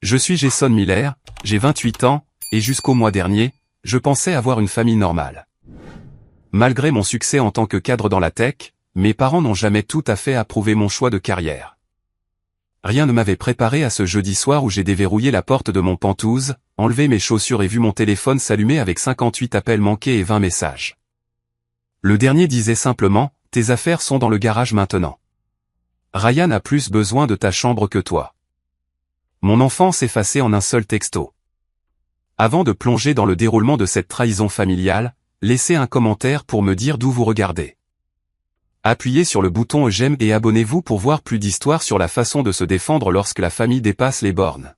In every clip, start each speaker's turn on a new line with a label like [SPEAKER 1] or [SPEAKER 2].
[SPEAKER 1] Je suis Jason Miller, j'ai 28 ans, et jusqu'au mois dernier, je pensais avoir une famille normale. Malgré mon succès en tant que cadre dans la tech, mes parents n'ont jamais tout à fait approuvé mon choix de carrière. Rien ne m'avait préparé à ce jeudi soir où j'ai déverrouillé la porte de mon Penthouse, enlevé mes chaussures et vu mon téléphone s'allumer avec 58 appels manqués et 20 messages. Le dernier disait simplement, « Tes affaires sont dans le garage maintenant. Ryan a plus besoin de ta chambre que toi. » Mon enfance effacée en un seul texto. Avant de plonger dans le déroulement de cette trahison familiale, laissez un commentaire pour me dire d'où vous regardez. Appuyez sur le bouton j'aime et abonnez-vous pour voir plus d'histoires sur la façon de se défendre lorsque la famille dépasse les bornes.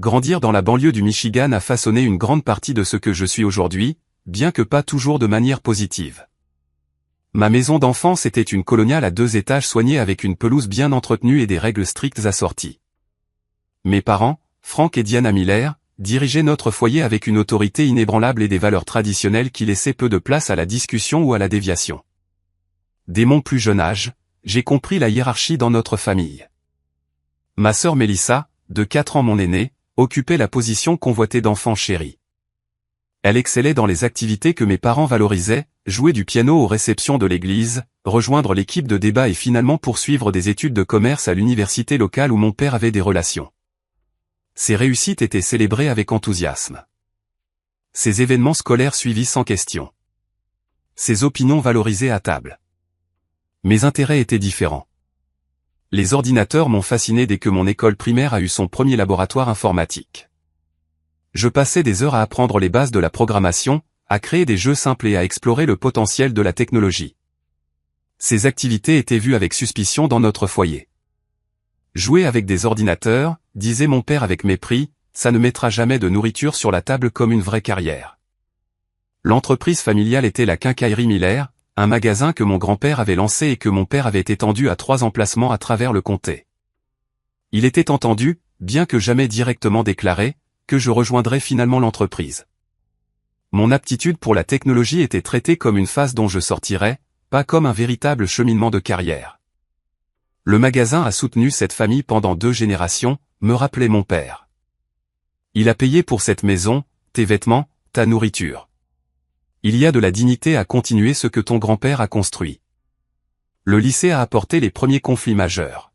[SPEAKER 1] Grandir dans la banlieue du Michigan a façonné une grande partie de ce que je suis aujourd'hui, bien que pas toujours de manière positive. Ma maison d'enfance était une coloniale à 2 étages soignée avec une pelouse bien entretenue et des règles strictes assorties. Mes parents, Frank et Diana Miller, dirigeaient notre foyer avec une autorité inébranlable et des valeurs traditionnelles qui laissaient peu de place à la discussion ou à la déviation. Dès mon plus jeune âge, j'ai compris la hiérarchie dans notre famille. Ma sœur Melissa, de 4 ans mon aînée, occupait la position convoitée d'enfant chéri. Elle excellait dans les activités que mes parents valorisaient, jouer du piano aux réceptions de l'église, rejoindre l'équipe de débat et finalement poursuivre des études de commerce à l'université locale où mon père avait des relations. Ses réussites étaient célébrées avec enthousiasme. Ses événements scolaires suivis sans question. Ses opinions valorisées à table. Mes intérêts étaient différents. Les ordinateurs m'ont fasciné dès que mon école primaire a eu son premier laboratoire informatique. Je passais des heures à apprendre les bases de la programmation, à créer des jeux simples et à explorer le potentiel de la technologie. Ces activités étaient vues avec suspicion dans notre foyer. Jouer avec des ordinateurs, disait mon père avec mépris, ça ne mettra jamais de nourriture sur la table comme une vraie carrière. L'entreprise familiale était la Quincaillerie Miller, un magasin que mon grand-père avait lancé et que mon père avait étendu à 3 emplacements à travers le comté. Il était entendu, bien que jamais directement déclaré, que je rejoindrais finalement l'entreprise. Mon aptitude pour la technologie était traitée comme une phase dont je sortirais, pas comme un véritable cheminement de carrière. Le magasin a soutenu cette famille pendant 2 générations, me rappelait mon père. Il a payé pour cette maison, tes vêtements, ta nourriture. Il y a de la dignité à continuer ce que ton grand-père a construit. Le lycée a apporté les premiers conflits majeurs.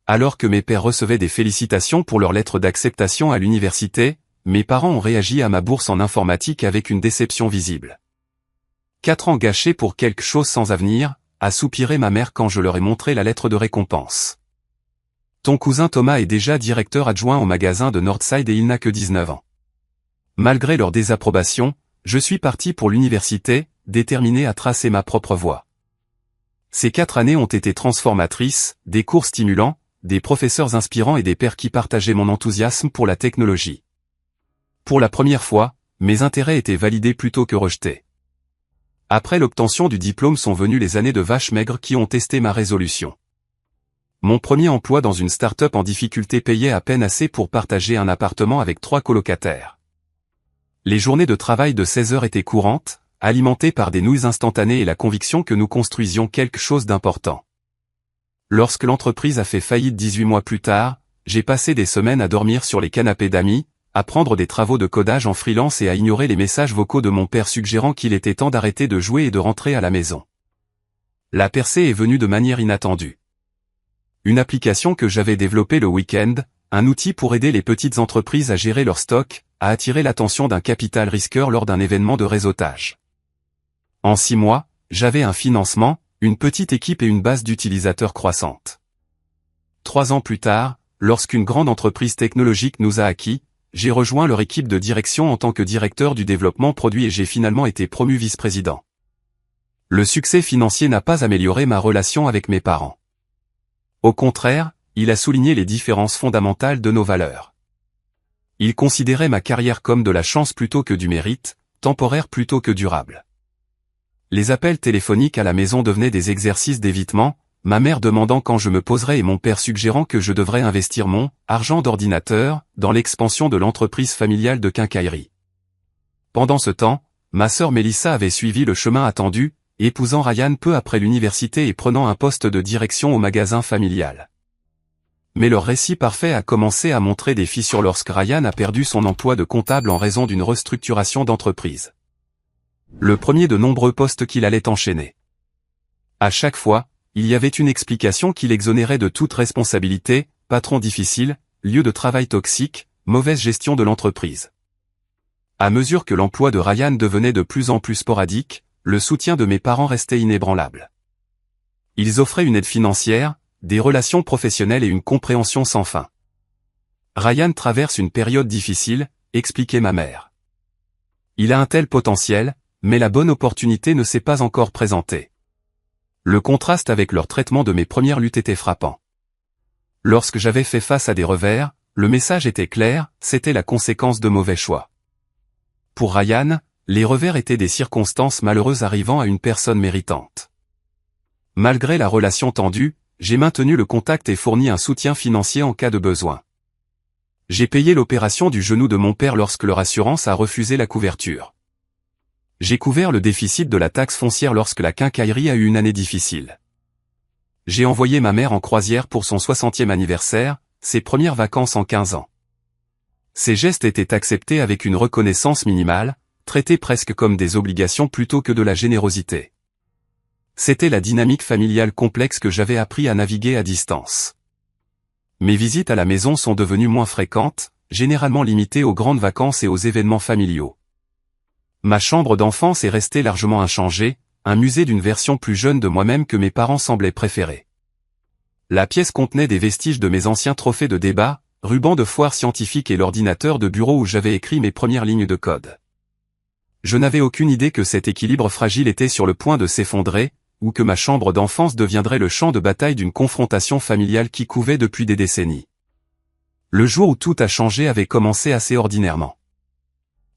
[SPEAKER 1] Alors que mes pères recevaient des félicitations pour leur lettre d'acceptation à l'université, mes parents ont réagi à ma bourse en informatique avec une déception visible. 4 ans gâchés pour quelque chose sans avenir, a soupiré ma mère quand je leur ai montré la lettre de récompense. Ton cousin Thomas est déjà directeur adjoint au magasin de Northside et il n'a que 19 ans. Malgré leur désapprobation, je suis parti pour l'université, déterminé à tracer ma propre voie. Ces 4 années ont été transformatrices, des cours stimulants, des professeurs inspirants et des pairs qui partageaient mon enthousiasme pour la technologie. Pour la première fois, mes intérêts étaient validés plutôt que rejetés. Après l'obtention du diplôme sont venues les années de vaches maigres qui ont testé ma résolution. Mon premier emploi dans une start-up en difficulté payait à peine assez pour partager un appartement avec 3 colocataires. Les journées de travail de 16 heures étaient courantes, alimentées par des nouilles instantanées et la conviction que nous construisions quelque chose d'important. Lorsque l'entreprise a fait faillite 18 mois plus tard, j'ai passé des semaines à dormir sur les canapés d'amis, à prendre des travaux de codage en freelance et à ignorer les messages vocaux de mon père suggérant qu'il était temps d'arrêter de jouer et de rentrer à la maison. La percée est venue de manière inattendue. Une application que j'avais développée le week-end, un outil pour aider les petites entreprises à gérer leur stock, a attiré l'attention d'un capital risqueur lors d'un événement de réseautage. En 6 mois, j'avais un financement, une petite équipe et une base d'utilisateurs croissante. 3 ans plus tard, lorsqu'une grande entreprise technologique nous a acquis, j'ai rejoint leur équipe de direction en tant que directeur du développement produit et j'ai finalement été promu vice-président. Le succès financier n'a pas amélioré ma relation avec mes parents. Au contraire, il a souligné les différences fondamentales de nos valeurs. Ils considéraient ma carrière comme de la chance plutôt que du mérite, temporaire plutôt que durable. Les appels téléphoniques à la maison devenaient des exercices d'évitement, ma mère demandant quand je me poserais et mon père suggérant que je devrais investir mon argent d'ordinateur dans l'expansion de l'entreprise familiale de quincaillerie. Pendant ce temps, ma sœur Melissa avait suivi le chemin attendu, épousant Ryan peu après l'université et prenant un poste de direction au magasin familial. Mais leur récit parfait a commencé à montrer des fissures lorsque Ryan a perdu son emploi de comptable en raison d'une restructuration d'entreprise. Le premier de nombreux postes qu'il allait enchaîner. À chaque fois, il y avait une explication qui l'exonérait de toute responsabilité: patron difficile, lieu de travail toxique, mauvaise gestion de l'entreprise. À mesure que l'emploi de Ryan devenait de plus en plus sporadique, le soutien de mes parents restait inébranlable. Ils offraient une aide financière, des relations professionnelles et une compréhension sans fin. Ryan traverse une période difficile, expliquait ma mère. Il a un tel potentiel, mais la bonne opportunité ne s'est pas encore présentée. Le contraste avec leur traitement de mes premières luttes était frappant. Lorsque j'avais fait face à des revers, le message était clair: c'était la conséquence de mauvais choix. Pour Ryan, les revers étaient des circonstances malheureuses arrivant à une personne méritante. Malgré la relation tendue, j'ai maintenu le contact et fourni un soutien financier en cas de besoin. J'ai payé l'opération du genou de mon père lorsque leur assurance a refusé la couverture. J'ai couvert le déficit de la taxe foncière lorsque la quincaillerie a eu une année difficile. J'ai envoyé ma mère en croisière pour son 60e anniversaire, ses premières vacances en 15 ans. Ces gestes étaient acceptés avec une reconnaissance minimale, traités presque comme des obligations plutôt que de la générosité. C'était la dynamique familiale complexe que j'avais appris à naviguer à distance. Mes visites à la maison sont devenues moins fréquentes, généralement limitées aux grandes vacances et aux événements familiaux. Ma chambre d'enfance est restée largement inchangée, un musée d'une version plus jeune de moi-même que mes parents semblaient préférer. La pièce contenait des vestiges de mes anciens trophées de débat, rubans de foire scientifique et l'ordinateur de bureau où j'avais écrit mes premières lignes de code. Je n'avais aucune idée que cet équilibre fragile était sur le point de s'effondrer, ou que ma chambre d'enfance deviendrait le champ de bataille d'une confrontation familiale qui couvait depuis des décennies. Le jour où tout a changé avait commencé assez ordinairement.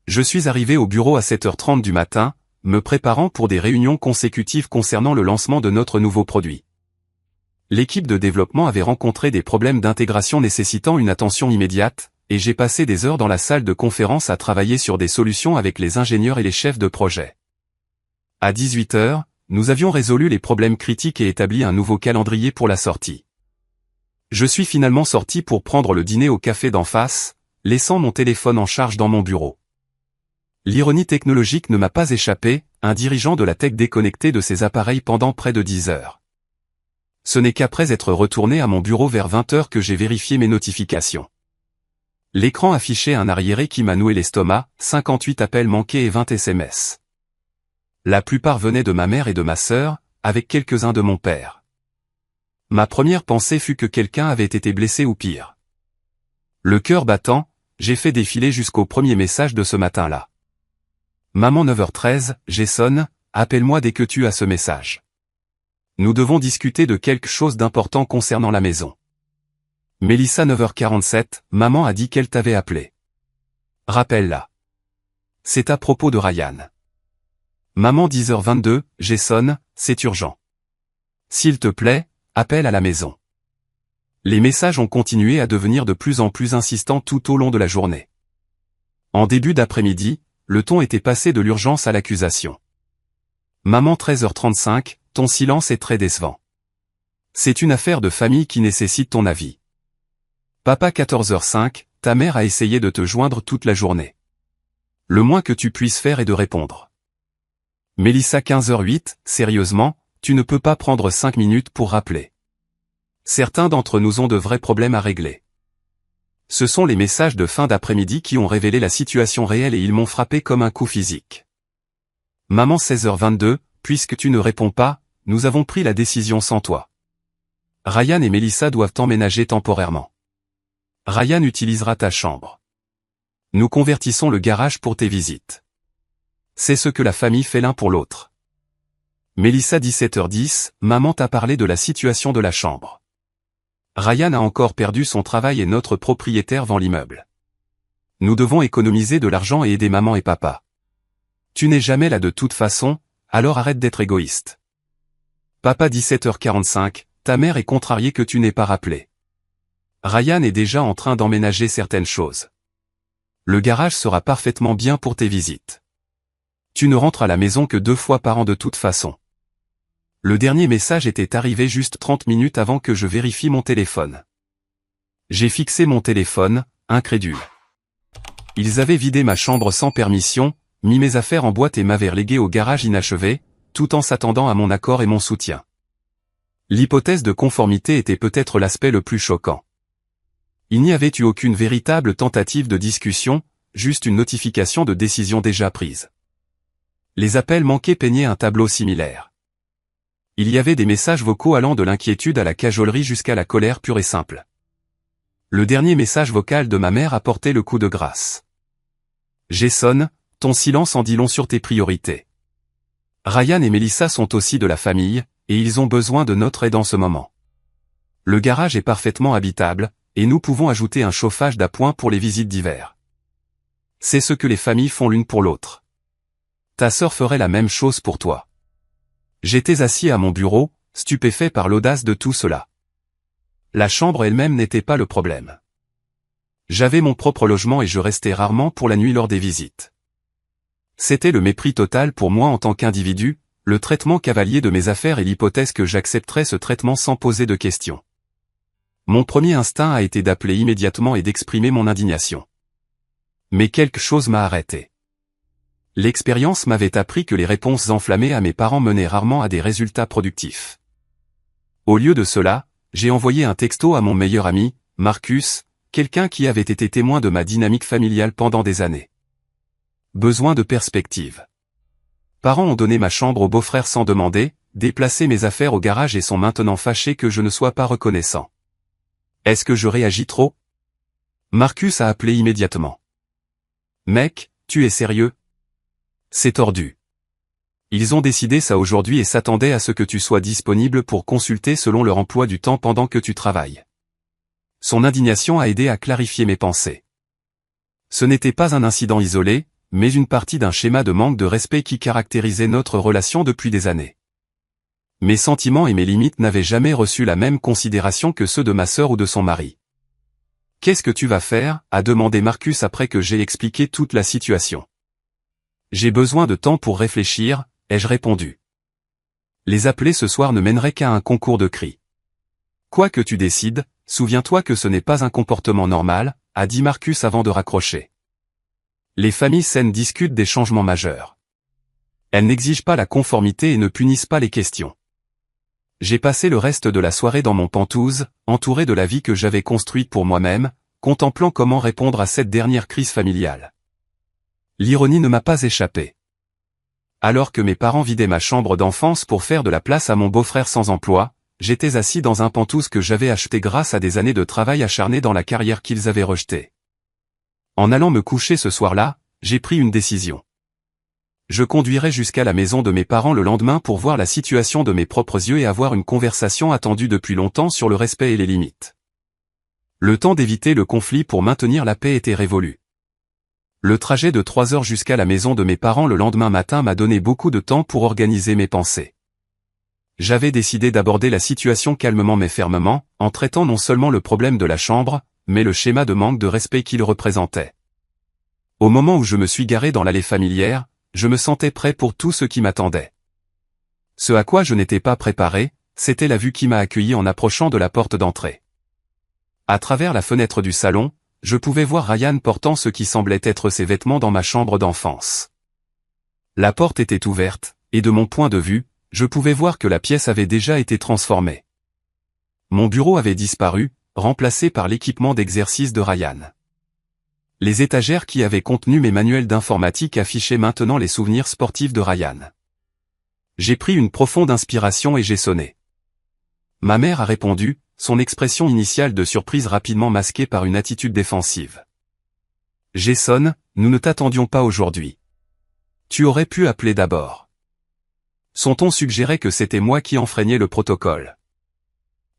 [SPEAKER 1] Je suis arrivé au bureau à 7h30 du matin, me préparant pour des réunions consécutives concernant le lancement de notre nouveau produit. L'équipe de développement avait rencontré des problèmes d'intégration nécessitant une attention immédiate, et j'ai passé des heures dans la salle de conférence à travailler sur des solutions avec les ingénieurs et les chefs de projet. À 18h, nous avions résolu les problèmes critiques et établi un nouveau calendrier pour la sortie. Je suis finalement sorti pour prendre le dîner au café d'en face, laissant mon téléphone en charge dans mon bureau. L'ironie technologique ne m'a pas échappé, un dirigeant de la tech déconnecté de ses appareils pendant près de 10 heures. Ce n'est qu'après être retourné à mon bureau vers 20h que j'ai vérifié mes notifications. L'écran affichait un arriéré qui m'a noué l'estomac, 58 appels manqués et 20 SMS. La plupart venaient de ma mère et de ma sœur, avec quelques-uns de mon père. Ma première pensée fut que quelqu'un avait été blessé ou pire. Le cœur battant, j'ai fait défiler jusqu'au premier message de ce matin-là. Maman 9h13, Jason, appelle-moi dès que tu as ce message. Nous devons discuter de quelque chose d'important concernant la maison. Mélissa 9h47, maman a dit qu'elle t'avait appelé. Rappelle-la. C'est à propos de Ryan. Maman 10h22, Jason, c'est urgent. S'il te plaît, appelle à la maison. Les messages ont continué à devenir de plus en plus insistants tout au long de la journée. En début d'après-midi, le ton était passé de l'urgence à l'accusation. Maman 13h35, ton silence est très décevant. C'est une affaire de famille qui nécessite ton avis. Papa 14h05, ta mère a essayé de te joindre toute la journée. Le moins que tu puisses faire est de répondre. Mélissa 15h08, sérieusement, tu ne peux pas prendre 5 minutes pour rappeler. Certains d'entre nous ont de vrais problèmes à régler. Ce sont les messages de fin d'après-midi qui ont révélé la situation réelle et ils m'ont frappé comme un coup physique. Maman 16h22, puisque tu ne réponds pas, nous avons pris la décision sans toi. Ryan et Mélissa doivent emménager temporairement. Ryan utilisera ta chambre. Nous convertissons le garage pour tes visites. C'est ce que la famille fait l'un pour l'autre. Mélissa 17h10, maman t'a parlé de la situation de la chambre. Ryan a encore perdu son travail et notre propriétaire vend l'immeuble. Nous devons économiser de l'argent et aider maman et papa. Tu n'es jamais là de toute façon, alors arrête d'être égoïste. Papa 17h45, ta mère est contrariée que tu n'aies pas rappelé. Ryan est déjà en train d'emménager certaines choses. Le garage sera parfaitement bien pour tes visites. Tu ne rentres à la maison que 2 fois par an de toute façon. Le dernier message était arrivé juste 30 minutes avant que je vérifie mon téléphone. J'ai fixé mon téléphone, incrédule. Ils avaient vidé ma chambre sans permission, mis mes affaires en boîte et m'avaient relégué au garage inachevé, tout en s'attendant à mon accord et mon soutien. L'hypothèse de conformité était peut-être l'aspect le plus choquant. Il n'y avait eu aucune véritable tentative de discussion, juste une notification de décision déjà prise. Les appels manqués peignaient un tableau similaire. Il y avait des messages vocaux allant de l'inquiétude à la cajolerie jusqu'à la colère pure et simple. Le dernier message vocal de ma mère apportait le coup de grâce. Jason, ton silence en dit long sur tes priorités. Ryan et Melissa sont aussi de la famille, et ils ont besoin de notre aide en ce moment. Le garage est parfaitement habitable, et nous pouvons ajouter un chauffage d'appoint pour les visites d'hiver. C'est ce que les familles font l'une pour l'autre. Ta sœur ferait la même chose pour toi. J'étais assis à mon bureau, stupéfait par l'audace de tout cela. La chambre elle-même n'était pas le problème. J'avais mon propre logement et je restais rarement pour la nuit lors des visites. C'était le mépris total pour moi en tant qu'individu, le traitement cavalier de mes affaires et l'hypothèse que j'accepterais ce traitement sans poser de questions. Mon premier instinct a été d'appeler immédiatement et d'exprimer mon indignation. Mais quelque chose m'a arrêté. L'expérience m'avait appris que les réponses enflammées à mes parents menaient rarement à des résultats productifs. Au lieu de cela, j'ai envoyé un texto à mon meilleur ami, Marcus, quelqu'un qui avait été témoin de ma dynamique familiale pendant des années. Besoin de perspective. Parents ont donné ma chambre au beau-frère sans demander, déplacé mes affaires au garage et sont maintenant fâchés que je ne sois pas reconnaissant. Est-ce que je réagis trop? Marcus a appelé immédiatement. Mec, tu es sérieux? C'est tordu. Ils ont décidé ça aujourd'hui et s'attendaient à ce que tu sois disponible pour consulter selon leur emploi du temps pendant que tu travailles. Son indignation a aidé à clarifier mes pensées. Ce n'était pas un incident isolé, mais une partie d'un schéma de manque de respect qui caractérisait notre relation depuis des années. Mes sentiments et mes limites n'avaient jamais reçu la même considération que ceux de ma sœur ou de son mari. « Qu'est-ce que tu vas faire ?» a demandé Marcus après que j'ai expliqué toute la situation. « J'ai besoin de temps pour réfléchir », ai-je répondu. Les appeler ce soir ne mènerait qu'à un concours de cris. « Quoi que tu décides, souviens-toi que ce n'est pas un comportement normal », a dit Marcus avant de raccrocher. Les familles saines discutent des changements majeurs. Elles n'exigent pas la conformité et ne punissent pas les questions. J'ai passé le reste de la soirée dans mon penthouse, entouré de la vie que j'avais construite pour moi-même, contemplant comment répondre à cette dernière crise familiale. L'ironie ne m'a pas échappé. Alors que mes parents vidaient ma chambre d'enfance pour faire de la place à mon beau-frère sans emploi, j'étais assis dans un penthouse que j'avais acheté grâce à des années de travail acharné dans la carrière qu'ils avaient rejetée. En allant me coucher ce soir-là, j'ai pris une décision. Je conduirai jusqu'à la maison de mes parents le lendemain pour voir la situation de mes propres yeux et avoir une conversation attendue depuis longtemps sur le respect et les limites. Le temps d'éviter le conflit pour maintenir la paix était révolu. Le trajet de 3 heures jusqu'à la maison de mes parents le lendemain matin m'a donné beaucoup de temps pour organiser mes pensées. J'avais décidé d'aborder la situation calmement mais fermement, en traitant non seulement le problème de la chambre, mais le schéma de manque de respect qu'il représentait. Au moment où je me suis garé dans l'allée familière, je me sentais prêt pour tout ce qui m'attendait. Ce à quoi je n'étais pas préparé, c'était la vue qui m'a accueilli en approchant de la porte d'entrée. À travers la fenêtre du salon, je pouvais voir Ryan portant ce qui semblait être ses vêtements dans ma chambre d'enfance. La porte était ouverte, et de mon point de vue, je pouvais voir que la pièce avait déjà été transformée. Mon bureau avait disparu, remplacé par l'équipement d'exercice de Ryan. Les étagères qui avaient contenu mes manuels d'informatique affichaient maintenant les souvenirs sportifs de Ryan. J'ai pris une profonde inspiration et j'ai sonné. Ma mère a répondu, son expression initiale de surprise rapidement masquée par une attitude défensive. « Jason, nous ne t'attendions pas aujourd'hui. Tu aurais pu appeler d'abord. » Son ton suggérait que c'était moi qui enfreignais le protocole.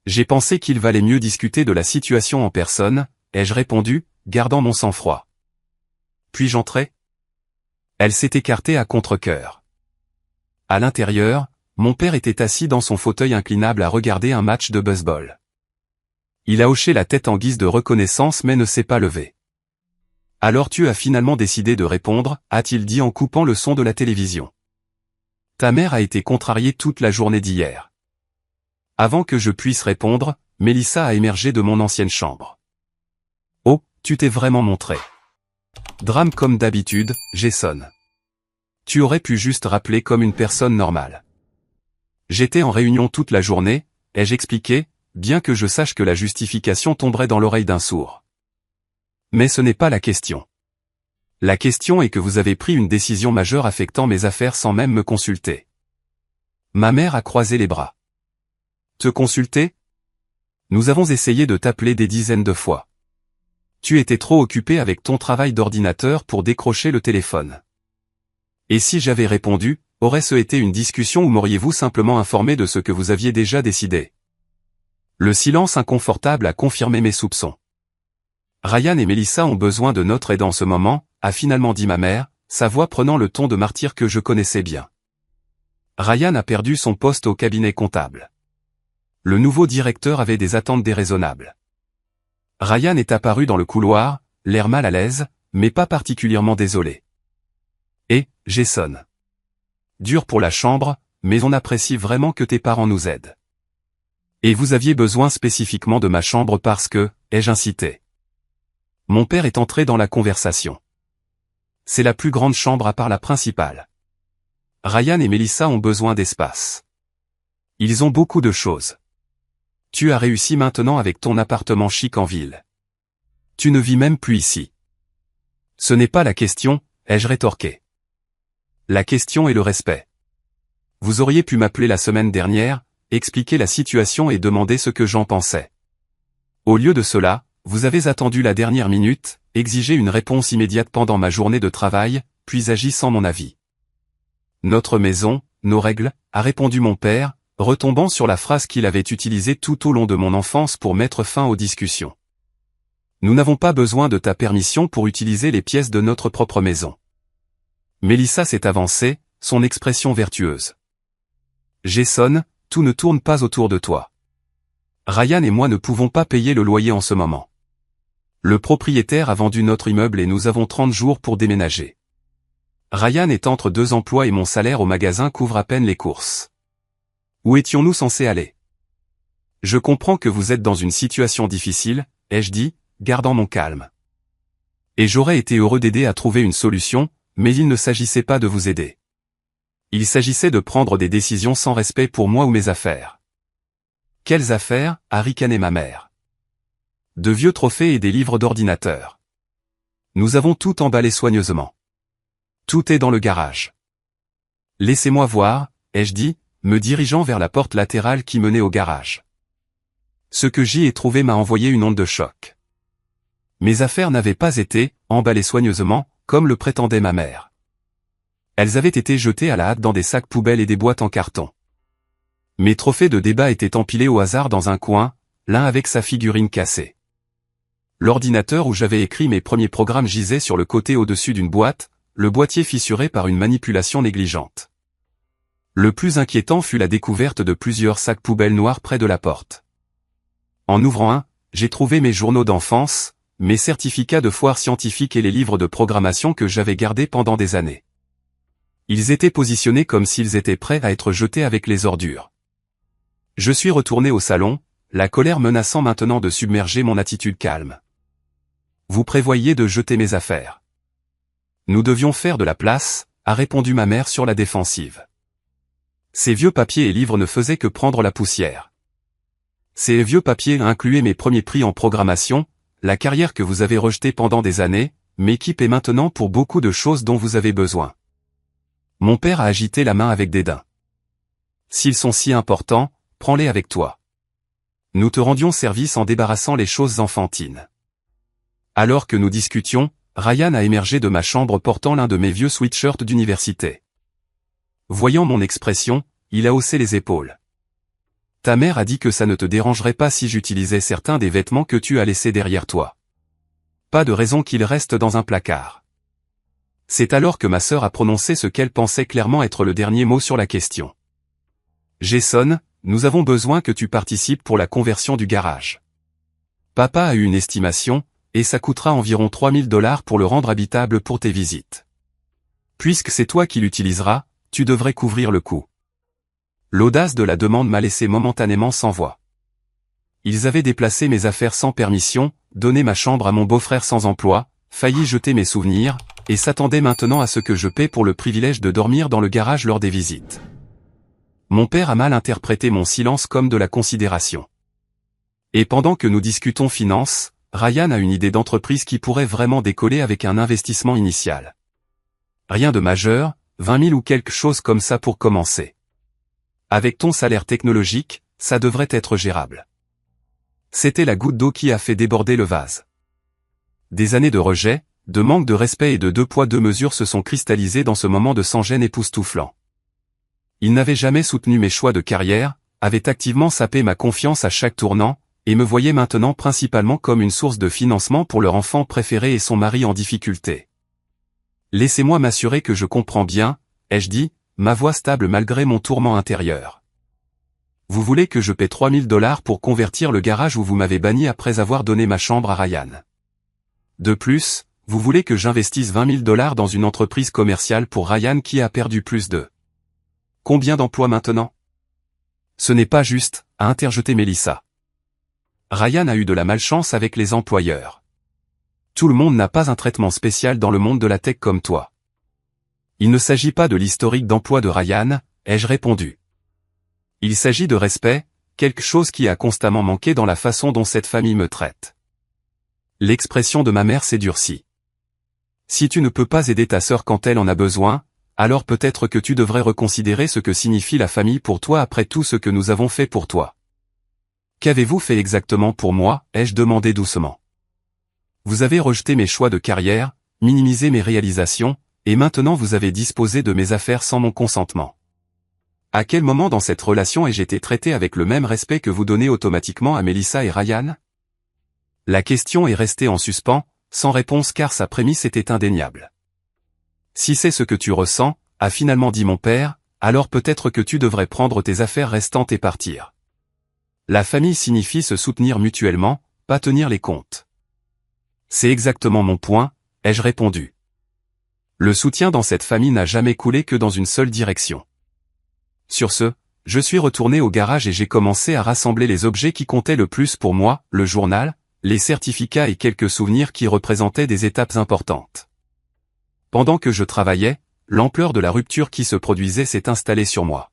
[SPEAKER 1] J'ai pensé qu'il valait mieux discuter de la situation en personne, ai-je répondu, gardant mon sang-froid. Puis j'entrai. Elle s'est écartée à contre-cœur. À l'intérieur, mon père était assis dans son fauteuil inclinable à regarder un match de baseball. Il a hoché la tête en guise de reconnaissance mais ne s'est pas levé. « Alors tu as finalement décidé de répondre » a-t-il dit en coupant le son de la télévision. « Ta mère a été contrariée toute la journée d'hier. » Avant que je puisse répondre, Melissa a émergé de mon ancienne chambre. tu t'es vraiment montré. Drame comme d'habitude, Jason. Tu aurais pu juste rappeler comme une personne normale. J'étais en réunion toute la journée, ai-je expliqué, bien que je sache que la justification tomberait dans l'oreille d'un sourd. Mais ce n'est pas la question. La question est que vous avez pris une décision majeure affectant mes affaires sans même me consulter. Ma mère a croisé les bras. Te consulter? Nous avons essayé de t'appeler des dizaines de fois. Tu étais trop occupé avec ton travail d'ordinateur pour décrocher le téléphone. Et si j'avais répondu, aurait-ce été une discussion ou m'auriez-vous simplement informé de ce que vous aviez déjà décidé? Le silence inconfortable a confirmé mes soupçons. Ryan et Melissa ont besoin de notre aide en ce moment, a finalement dit ma mère, sa voix prenant le ton de martyr que je connaissais bien. Ryan a perdu son poste au cabinet comptable. Le nouveau directeur avait des attentes déraisonnables. Ryan est apparu dans le couloir, l'air mal à l'aise, mais pas particulièrement désolé. Et, Jason. Dur pour la chambre, mais on apprécie vraiment que tes parents nous aident. Et vous aviez besoin spécifiquement de ma chambre parce que, ai-je incité. Mon père est entré dans la conversation. C'est la plus grande chambre à part la principale. Ryan et Melissa ont besoin d'espace. Ils ont beaucoup de choses. Tu as réussi maintenant avec ton appartement chic en ville. Tu ne vis même plus ici. Ce n'est pas la question, ai-je rétorqué. La question est le respect. Vous auriez pu m'appeler la semaine dernière, expliquer la situation et demander ce que j'en pensais. Au lieu de cela, vous avez attendu la dernière minute, exigé une réponse immédiate pendant ma journée de travail, puis agi sans mon avis. Notre maison, nos règles, a répondu mon père, retombant sur la phrase qu'il avait utilisée tout au long de mon enfance pour mettre fin aux discussions. Nous n'avons pas besoin de ta permission pour utiliser les pièces de notre propre maison. Melissa s'est avancée, son expression vertueuse. Jason, tout ne tourne pas autour de toi. Ryan et moi ne pouvons pas payer le loyer en ce moment. Le propriétaire a vendu notre immeuble et nous avons 30 jours pour déménager. Ryan est entre 2 emplois et mon salaire au magasin couvre à peine les courses. Où étions-nous censés aller? Je comprends que vous êtes dans une situation difficile, ai-je dit, gardant mon calme. Et j'aurais été heureux d'aider à trouver une solution, mais il ne s'agissait pas de vous aider. Il s'agissait de prendre des décisions sans respect pour moi ou mes affaires. Quelles affaires, a ricané ma mère. De vieux trophées et des livres d'ordinateur. Nous avons tout emballé soigneusement. Tout est dans le garage. Laissez-moi voir, ai-je dit, me dirigeant vers la porte latérale qui menait au garage. Ce que j'y ai trouvé m'a envoyé une onde de choc. Mes affaires n'avaient pas été emballées soigneusement, comme le prétendait ma mère. Elles avaient été jetées à la hâte dans des sacs poubelles et des boîtes en carton. Mes trophées de débat étaient empilés au hasard dans un coin, l'un avec sa figurine cassée. L'ordinateur où j'avais écrit mes premiers programmes gisait sur le côté au-dessus d'une boîte, le boîtier fissuré par une manipulation négligente. Le plus inquiétant fut la découverte de plusieurs sacs poubelles noirs près de la porte. En ouvrant un, j'ai trouvé mes journaux d'enfance, mes certificats de foire scientifique et les livres de programmation que j'avais gardés pendant des années. Ils étaient positionnés comme s'ils étaient prêts à être jetés avec les ordures. Je suis retourné au salon, la colère menaçant maintenant de submerger mon attitude calme. Vous prévoyiez de jeter mes affaires. Nous devions faire de la place, a répondu ma mère sur la défensive. Ces vieux papiers et livres ne faisaient que prendre la poussière. Ces vieux papiers incluaient mes premiers prix en programmation, la carrière que vous avez rejetée pendant des années, m'équipez maintenant pour beaucoup de choses dont vous avez besoin. Mon père a agité la main avec dédain. S'ils sont si importants, prends-les avec toi. Nous te rendions service en débarrassant les choses enfantines. Alors que nous discutions, Ryan a émergé de ma chambre portant l'un de mes vieux sweatshirts d'université. Voyant mon expression, il a haussé les épaules. Ta mère a dit que ça ne te dérangerait pas si j'utilisais certains des vêtements que tu as laissés derrière toi. Pas de raison qu'ils restent dans un placard. C'est alors que ma sœur a prononcé ce qu'elle pensait clairement être le dernier mot sur la question. Jason, nous avons besoin que tu participes pour la conversion du garage. Papa a eu une estimation, et ça coûtera environ 3000 $ pour le rendre habitable pour tes visites. Puisque c'est toi qui l'utiliseras, tu devrais couvrir le coût. L'audace de la demande m'a laissé momentanément sans voix. Ils avaient déplacé mes affaires sans permission, donné ma chambre à mon beau-frère sans emploi, failli jeter mes souvenirs, et s'attendaient maintenant à ce que je paie pour le privilège de dormir dans le garage lors des visites. Mon père a mal interprété mon silence comme de la considération. Et pendant que nous discutons finances, Ryan a une idée d'entreprise qui pourrait vraiment décoller avec un investissement initial. Rien de majeur, 20 000 ou quelque chose comme ça pour commencer. Avec ton salaire technologique, ça devrait être gérable. C'était la goutte d'eau qui a fait déborder le vase. Des années de rejet, de manque de respect et de deux poids deux mesures se sont cristallisées dans ce moment de sans-gêne époustouflant. Il n'avait jamais soutenu mes choix de carrière, avait activement sapé ma confiance à chaque tournant, et me voyait maintenant principalement comme une source de financement pour leur enfant préféré et son mari en difficulté. Laissez-moi m'assurer que je comprends bien, ai-je dit, ma voix stable malgré mon tourment intérieur. Vous voulez que je paie 3 000 $ pour convertir le garage où vous m'avez banni après avoir donné ma chambre à Ryan. De plus, vous voulez que j'investisse 20 000 $ dans une entreprise commerciale pour Ryan qui a perdu plus de... Combien d'emplois maintenant? Ce n'est pas juste, a interjeté Mélissa. Ryan a eu de la malchance avec les employeurs. Tout le monde n'a pas un traitement spécial dans le monde de la tech comme toi. Il ne s'agit pas de l'historique d'emploi de Ryan, ai-je répondu. Il s'agit de respect, quelque chose qui a constamment manqué dans la façon dont cette famille me traite. L'expression de ma mère s'est durcie. Si tu ne peux pas aider ta sœur quand elle en a besoin, alors peut-être que tu devrais reconsidérer ce que signifie la famille pour toi après tout ce que nous avons fait pour toi. Qu'avez-vous fait exactement pour moi, ai-je demandé doucement. Vous avez rejeté mes choix de carrière, minimisé mes réalisations, et maintenant vous avez disposé de mes affaires sans mon consentement. À quel moment dans cette relation ai-je été traité avec le même respect que vous donnez automatiquement à Mélissa et Ryan? La question est restée en suspens, sans réponse car sa prémisse était indéniable. Si c'est ce que tu ressens, a finalement dit mon père, alors peut-être que tu devrais prendre tes affaires restantes et partir. La famille signifie se soutenir mutuellement, pas tenir les comptes. C'est exactement mon point, ai-je répondu. Le soutien dans cette famille n'a jamais coulé que dans une seule direction. Sur ce, je suis retourné au garage et j'ai commencé à rassembler les objets qui comptaient le plus pour moi, le journal, les certificats et quelques souvenirs qui représentaient des étapes importantes. Pendant que je travaillais, l'ampleur de la rupture qui se produisait s'est installée sur moi.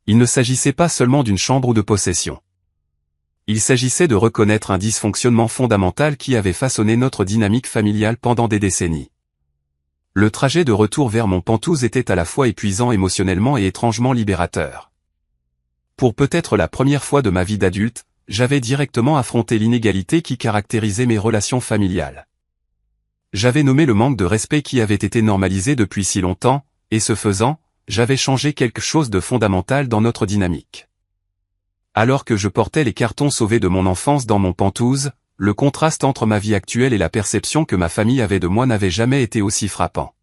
[SPEAKER 1] Il ne s'agissait pas seulement d'une chambre ou de possession. Il s'agissait de reconnaître un dysfonctionnement fondamental qui avait façonné notre dynamique familiale pendant des décennies. Le trajet de retour vers mon Pentouse était à la fois épuisant émotionnellement et étrangement libérateur. Pour peut-être la première fois de ma vie d'adulte, j'avais directement affronté l'inégalité qui caractérisait mes relations familiales. J'avais nommé le manque de respect qui avait été normalisé depuis si longtemps, et ce faisant, j'avais changé quelque chose de fondamental dans notre dynamique. Alors que je portais les cartons sauvés de mon enfance dans mon Pentouse, le contraste entre ma vie actuelle et la perception que ma famille avait de moi n'avait jamais été aussi frappant.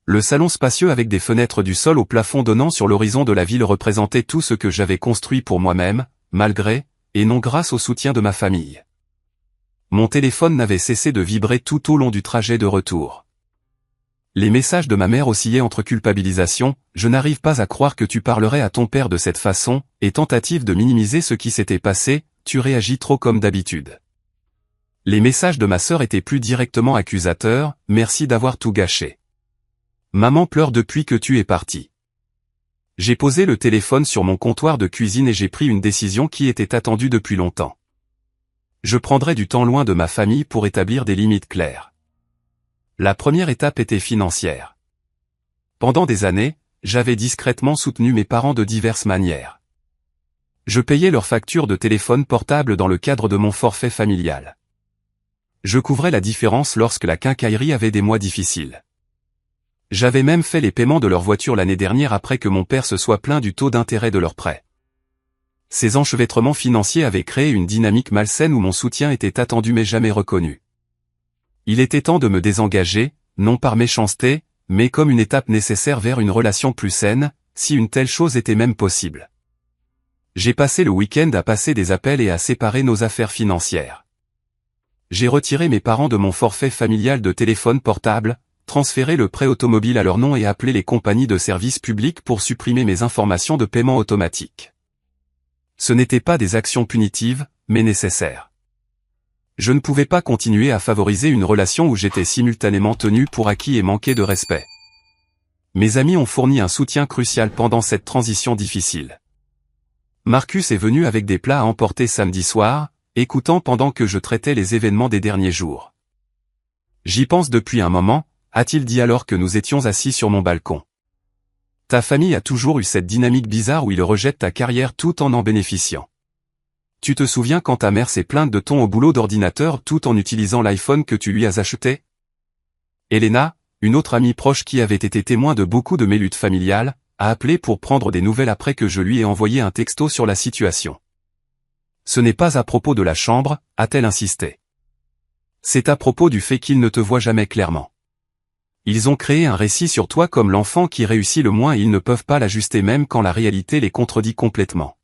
[SPEAKER 1] Le salon spacieux avec des fenêtres du sol au plafond donnant sur l'horizon de la ville représentait tout ce que j'avais construit pour moi-même, malgré, et non grâce au soutien de ma famille. Mon téléphone n'avait cessé de vibrer tout au long du trajet de retour. Les messages de ma mère oscillaient entre culpabilisation, je n'arrive pas à croire que tu parlerais à ton père de cette façon, et tentative de minimiser ce qui s'était passé, tu réagis trop comme d'habitude. Les messages de ma sœur étaient plus directement accusateurs, merci d'avoir tout gâché. Maman pleure depuis que tu es parti. J'ai posé le téléphone sur mon comptoir de cuisine et j'ai pris une décision qui était attendue depuis longtemps. Je prendrai du temps loin de ma famille pour établir des limites claires. La première étape était financière. Pendant des années, j'avais discrètement soutenu mes parents de diverses manières. Je payais leurs factures de téléphone portable dans le cadre de mon forfait familial. Je couvrais la différence lorsque la quincaillerie avait des mois difficiles. J'avais même fait les paiements de leur voiture l'année dernière après que mon père se soit plaint du taux d'intérêt de leur prêt. Ces enchevêtrements financiers avaient créé une dynamique malsaine où mon soutien était attendu mais jamais reconnu. Il était temps de me désengager, non par méchanceté, mais comme une étape nécessaire vers une relation plus saine, si une telle chose était même possible. J'ai passé le week-end à passer des appels et à séparer nos affaires financières. J'ai retiré mes parents de mon forfait familial de téléphone portable, transféré le prêt automobile à leur nom et appelé les compagnies de services publics pour supprimer mes informations de paiement automatique. Ce n'étaient pas des actions punitives, mais nécessaires. Je ne pouvais pas continuer à favoriser une relation où j'étais simultanément tenu pour acquis et manqué de respect. Mes amis ont fourni un soutien crucial pendant cette transition difficile. Marcus est venu avec des plats à emporter samedi soir, écoutant pendant que je traitais les événements des derniers jours. J'y pense depuis un moment, a-t-il dit alors que nous étions assis sur mon balcon. Ta famille a toujours eu cette dynamique bizarre où ils rejettent ta carrière tout en bénéficiant. Tu te souviens quand ta mère s'est plainte de ton au boulot d'ordinateur tout en utilisant l'iPhone que tu lui as acheté? Elena, une autre amie proche qui avait été témoin de beaucoup de mes luttes familiales, a appelé pour prendre des nouvelles après que je lui ai envoyé un texto sur la situation. Ce n'est pas à propos de la chambre, a-t-elle insisté. C'est à propos du fait qu'ils ne te voient jamais clairement. Ils ont créé un récit sur toi comme l'enfant qui réussit le moins et ils ne peuvent pas l'ajuster même quand la réalité les contredit complètement.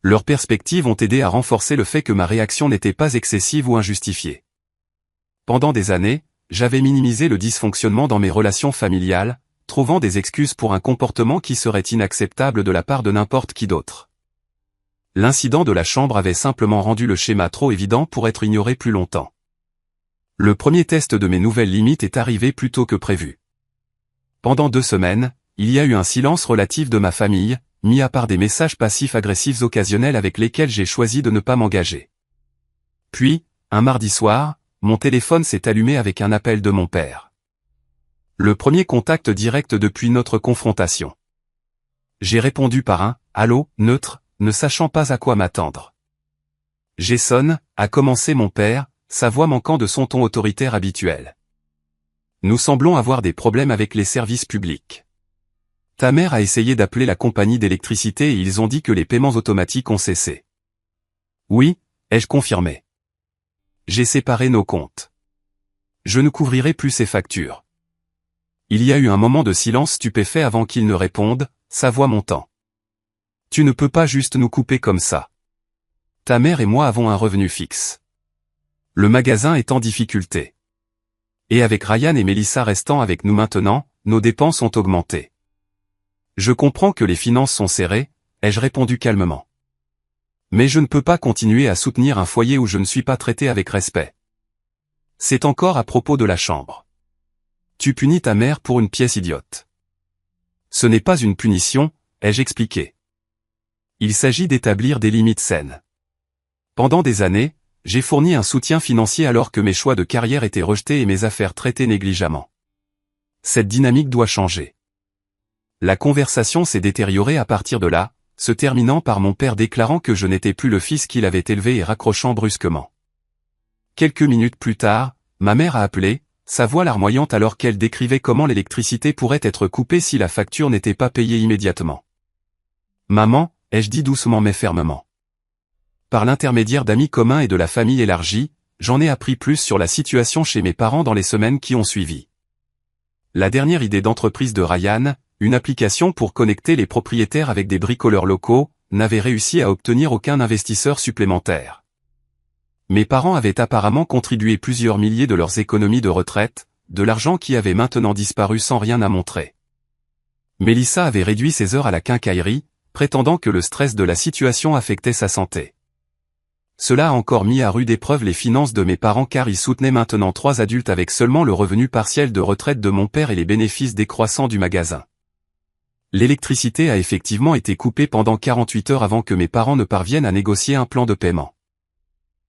[SPEAKER 1] Leurs perspectives ont aidé à renforcer le fait que ma réaction n'était pas excessive ou injustifiée. Pendant des années, j'avais minimisé le dysfonctionnement dans mes relations familiales, trouvant des excuses pour un comportement qui serait inacceptable de la part de n'importe qui d'autre. L'incident de la chambre avait simplement rendu le schéma trop évident pour être ignoré plus longtemps. Le premier test de mes nouvelles limites est arrivé plus tôt que prévu. Pendant 2 semaines, il y a eu un silence relatif de ma famille, mis à part des messages passifs-agressifs occasionnels avec lesquels j'ai choisi de ne pas m'engager. Puis, un mardi soir, mon téléphone s'est allumé avec un appel de mon père. Le premier contact direct depuis notre confrontation. J'ai répondu par un « Allô » neutre, ne sachant pas à quoi m'attendre. Jason, a commencé mon père, sa voix manquant de son ton autoritaire habituel. Nous semblons avoir des problèmes avec les services publics. Ta mère a essayé d'appeler la compagnie d'électricité et ils ont dit que les paiements automatiques ont cessé. Oui, ai-je confirmé. J'ai séparé nos comptes. Je ne couvrirai plus ces factures. Il y a eu un moment de silence stupéfait avant qu'il ne réponde, sa voix montant. Tu ne peux pas juste nous couper comme ça. Ta mère et moi avons un revenu fixe. Le magasin est en difficulté. Et avec Ryan et Melissa restant avec nous maintenant, nos dépenses ont augmenté. Je comprends que les finances sont serrées, ai-je répondu calmement. Mais je ne peux pas continuer à soutenir un foyer où je ne suis pas traité avec respect. C'est encore à propos de la chambre. Tu punis ta mère pour une pièce idiote. Ce n'est pas une punition, ai-je expliqué. Il s'agit d'établir des limites saines. Pendant des années, j'ai fourni un soutien financier alors que mes choix de carrière étaient rejetés et mes affaires traitées négligemment. Cette dynamique doit changer. La conversation s'est détériorée à partir de là, se terminant par mon père déclarant que je n'étais plus le fils qu'il avait élevé et raccrochant brusquement. Quelques minutes plus tard, ma mère a appelé, sa voix larmoyante alors qu'elle décrivait comment l'électricité pourrait être coupée si la facture n'était pas payée immédiatement. Maman, ai-je dit doucement mais fermement. Par l'intermédiaire d'amis communs et de la famille élargie, j'en ai appris plus sur la situation chez mes parents dans les semaines qui ont suivi. La dernière idée d'entreprise de Ryan, une application pour connecter les propriétaires avec des bricoleurs locaux, n'avait réussi à obtenir aucun investisseur supplémentaire. Mes parents avaient apparemment contribué plusieurs milliers de leurs économies de retraite, de l'argent qui avait maintenant disparu sans rien à montrer. Melissa avait réduit ses heures à la quincaillerie, prétendant que le stress de la situation affectait sa santé. Cela a encore mis à rude épreuve les finances de mes parents car ils soutenaient maintenant 3 adultes avec seulement le revenu partiel de retraite de mon père et les bénéfices décroissants du magasin. L'électricité a effectivement été coupée pendant 48 heures avant que mes parents ne parviennent à négocier un plan de paiement.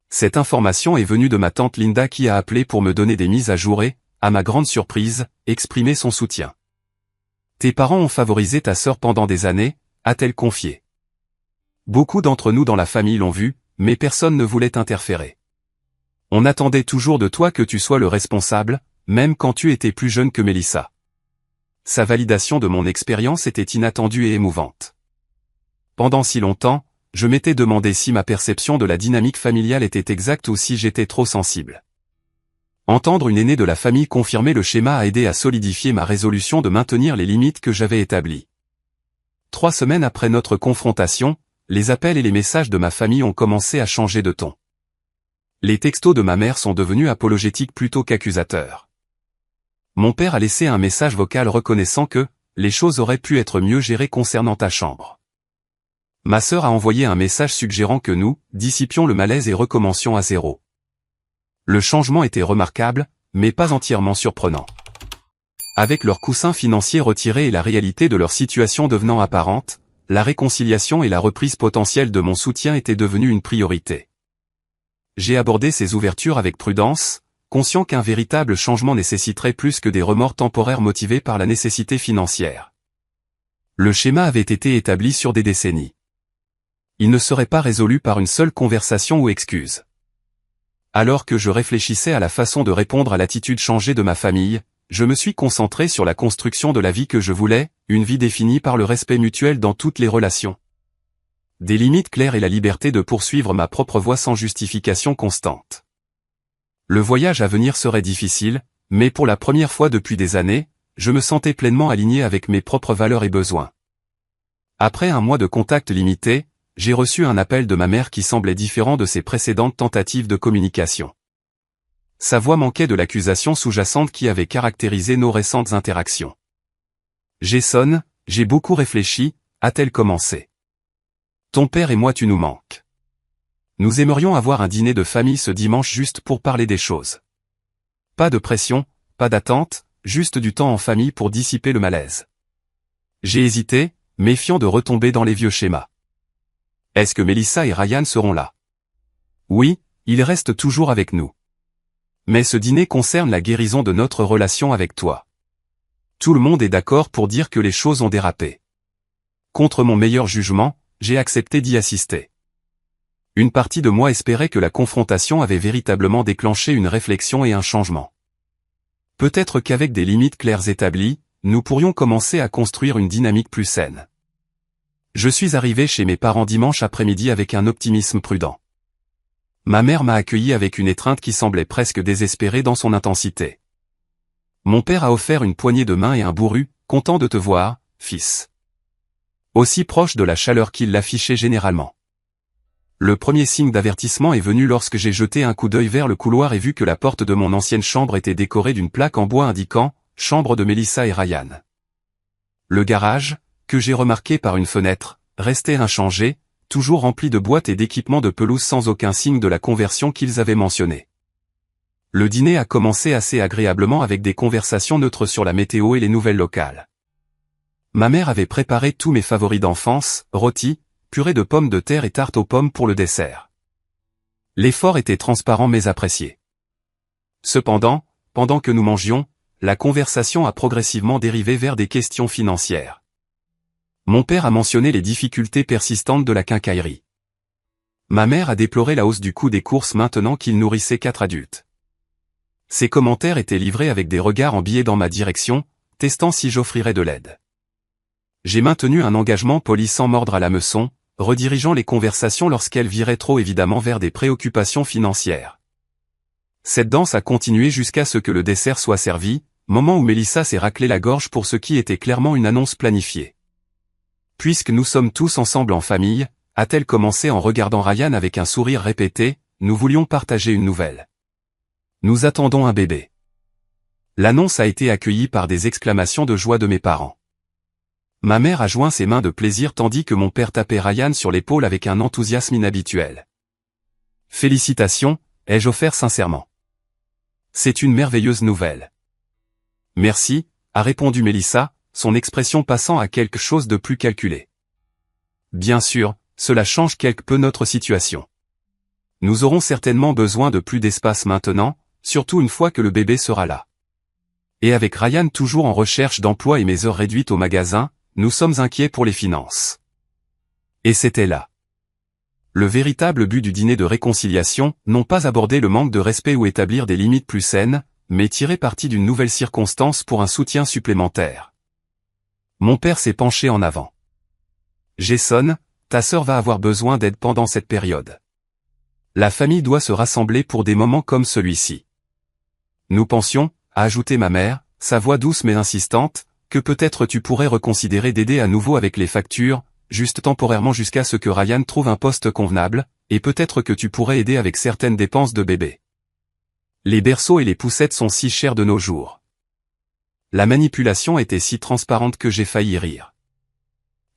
[SPEAKER 1] Cette information est venue de ma tante Linda qui a appelé pour me donner des mises à jour et, à ma grande surprise, exprimer son soutien. Tes parents ont favorisé ta sœur pendant des années, a-t-elle confié. Beaucoup d'entre nous dans la famille l'ont vu, mais personne ne voulait interférer. On attendait toujours de toi que tu sois le responsable, même quand tu étais plus jeune que Melissa. Sa validation de mon expérience était inattendue et émouvante. Pendant si longtemps, je m'étais demandé si ma perception de la dynamique familiale était exacte ou si j'étais trop sensible. Entendre une aînée de la famille confirmer le schéma a aidé à solidifier ma résolution de maintenir les limites que j'avais établies. 3 semaines après notre confrontation, les appels et les messages de ma famille ont commencé à changer de ton. Les textos de ma mère sont devenus apologétiques plutôt qu'accusateurs. Mon père a laissé un message vocal reconnaissant que les choses auraient pu être mieux gérées concernant ta chambre. Ma sœur a envoyé un message suggérant que nous dissipions le malaise et recommencions à zéro. Le changement était remarquable, mais pas entièrement surprenant. Avec leurs coussins financiers retirés et la réalité de leur situation devenant apparente, la réconciliation et la reprise potentielle de mon soutien étaient devenues une priorité. J'ai abordé ces ouvertures avec prudence, conscient qu'un véritable changement nécessiterait plus que des remords temporaires motivés par la nécessité financière. Le schéma avait été établi sur des décennies. Il ne serait pas résolu par une seule conversation ou excuse. Alors que je réfléchissais à la façon de répondre à l'attitude changée de ma famille, je me suis concentré sur la construction de la vie que je voulais, une vie définie par le respect mutuel dans toutes les relations. Des limites claires et la liberté de poursuivre ma propre voie sans justification constante. Le voyage à venir serait difficile, mais pour la première fois depuis des années, je me sentais pleinement aligné avec mes propres valeurs et besoins. Après un mois de contact limité, j'ai reçu un appel de ma mère qui semblait différent de ses précédentes tentatives de communication. Sa voix manquait de l'accusation sous-jacente qui avait caractérisé nos récentes interactions. « Jason, j'ai beaucoup réfléchi », a-t-elle commencé. « Ton père et moi tu nous manques. Nous aimerions avoir un dîner de famille ce dimanche juste pour parler des choses. Pas de pression, pas d'attente, juste du temps en famille pour dissiper le malaise. » J'ai hésité, méfiant de retomber dans les vieux schémas. Est-ce que Melissa et Ryan seront là? Oui, ils restent toujours avec nous. Mais ce dîner concerne la guérison de notre relation avec toi. Tout le monde est d'accord pour dire que les choses ont dérapé. Contre mon meilleur jugement, j'ai accepté d'y assister. Une partie de moi espérait que la confrontation avait véritablement déclenché une réflexion et un changement. Peut-être qu'avec des limites claires établies, nous pourrions commencer à construire une dynamique plus saine. Je suis arrivé chez mes parents dimanche après-midi avec un optimisme prudent. Ma mère m'a accueilli avec une étreinte qui semblait presque désespérée dans son intensité. Mon père a offert une poignée de main et un bourru, « Content de te voir, fils. » Aussi proche de la chaleur qu'il l'affichait généralement. Le premier signe d'avertissement est venu lorsque j'ai jeté un coup d'œil vers le couloir et vu que la porte de mon ancienne chambre était décorée d'une plaque en bois indiquant « Chambre de Melissa et Ryan ». Le garage, que j'ai remarqué par une fenêtre, restait inchangé, toujours rempli de boîtes et d'équipements de pelouse sans aucun signe de la conversion qu'ils avaient mentionné. Le dîner a commencé assez agréablement avec des conversations neutres sur la météo et les nouvelles locales. Ma mère avait préparé tous mes favoris d'enfance, rôtis, purée de pommes de terre et tarte aux pommes pour le dessert. L'effort était transparent mais apprécié. Cependant, pendant que nous mangions, la conversation a progressivement dérivé vers des questions financières. Mon père a mentionné les difficultés persistantes de la quincaillerie. Ma mère a déploré la hausse du coût des courses maintenant qu'il nourrissait 4 adultes. Ses commentaires étaient livrés avec des regards en biais dans ma direction, testant si j'offrirais de l'aide. J'ai maintenu un engagement poli sans mordre à l'hameçon, redirigeant les conversations lorsqu'elles viraient trop évidemment vers des préoccupations financières. Cette danse a continué jusqu'à ce que le dessert soit servi, moment où Melissa s'est raclé la gorge pour ce qui était clairement une annonce planifiée. Puisque nous sommes tous ensemble en famille, a-t-elle commencé en regardant Ryan avec un sourire répété, nous voulions partager une nouvelle. Nous attendons un bébé. L'annonce a été accueillie par des exclamations de joie de mes parents. Ma mère a joint ses mains de plaisir tandis que mon père tapait Ryan sur l'épaule avec un enthousiasme inhabituel. Félicitations, ai-je offert sincèrement. C'est une merveilleuse nouvelle. Merci, a répondu Melissa, son expression passant à quelque chose de plus calculé. Bien sûr, cela change quelque peu notre situation. Nous aurons certainement besoin de plus d'espace maintenant, surtout une fois que le bébé sera là. Et avec Ryan toujours en recherche d'emploi et mes heures réduites au magasin, nous sommes inquiets pour les finances. Et c'était là. Le véritable but du dîner de réconciliation, non pas aborder le manque de respect ou établir des limites plus saines, mais tirer parti d'une nouvelle circonstance pour un soutien supplémentaire. Mon père s'est penché en avant. Jason, ta sœur va avoir besoin d'aide pendant cette période. La famille doit se rassembler pour des moments comme celui-ci. Nous pensions, a ajouté ma mère, sa voix douce mais insistante, que peut-être tu pourrais reconsidérer d'aider à nouveau avec les factures, juste temporairement jusqu'à ce que Ryan trouve un poste convenable, et peut-être que tu pourrais aider avec certaines dépenses de bébé. Les berceaux et les poussettes sont si chers de nos jours. La manipulation était si transparente que j'ai failli rire.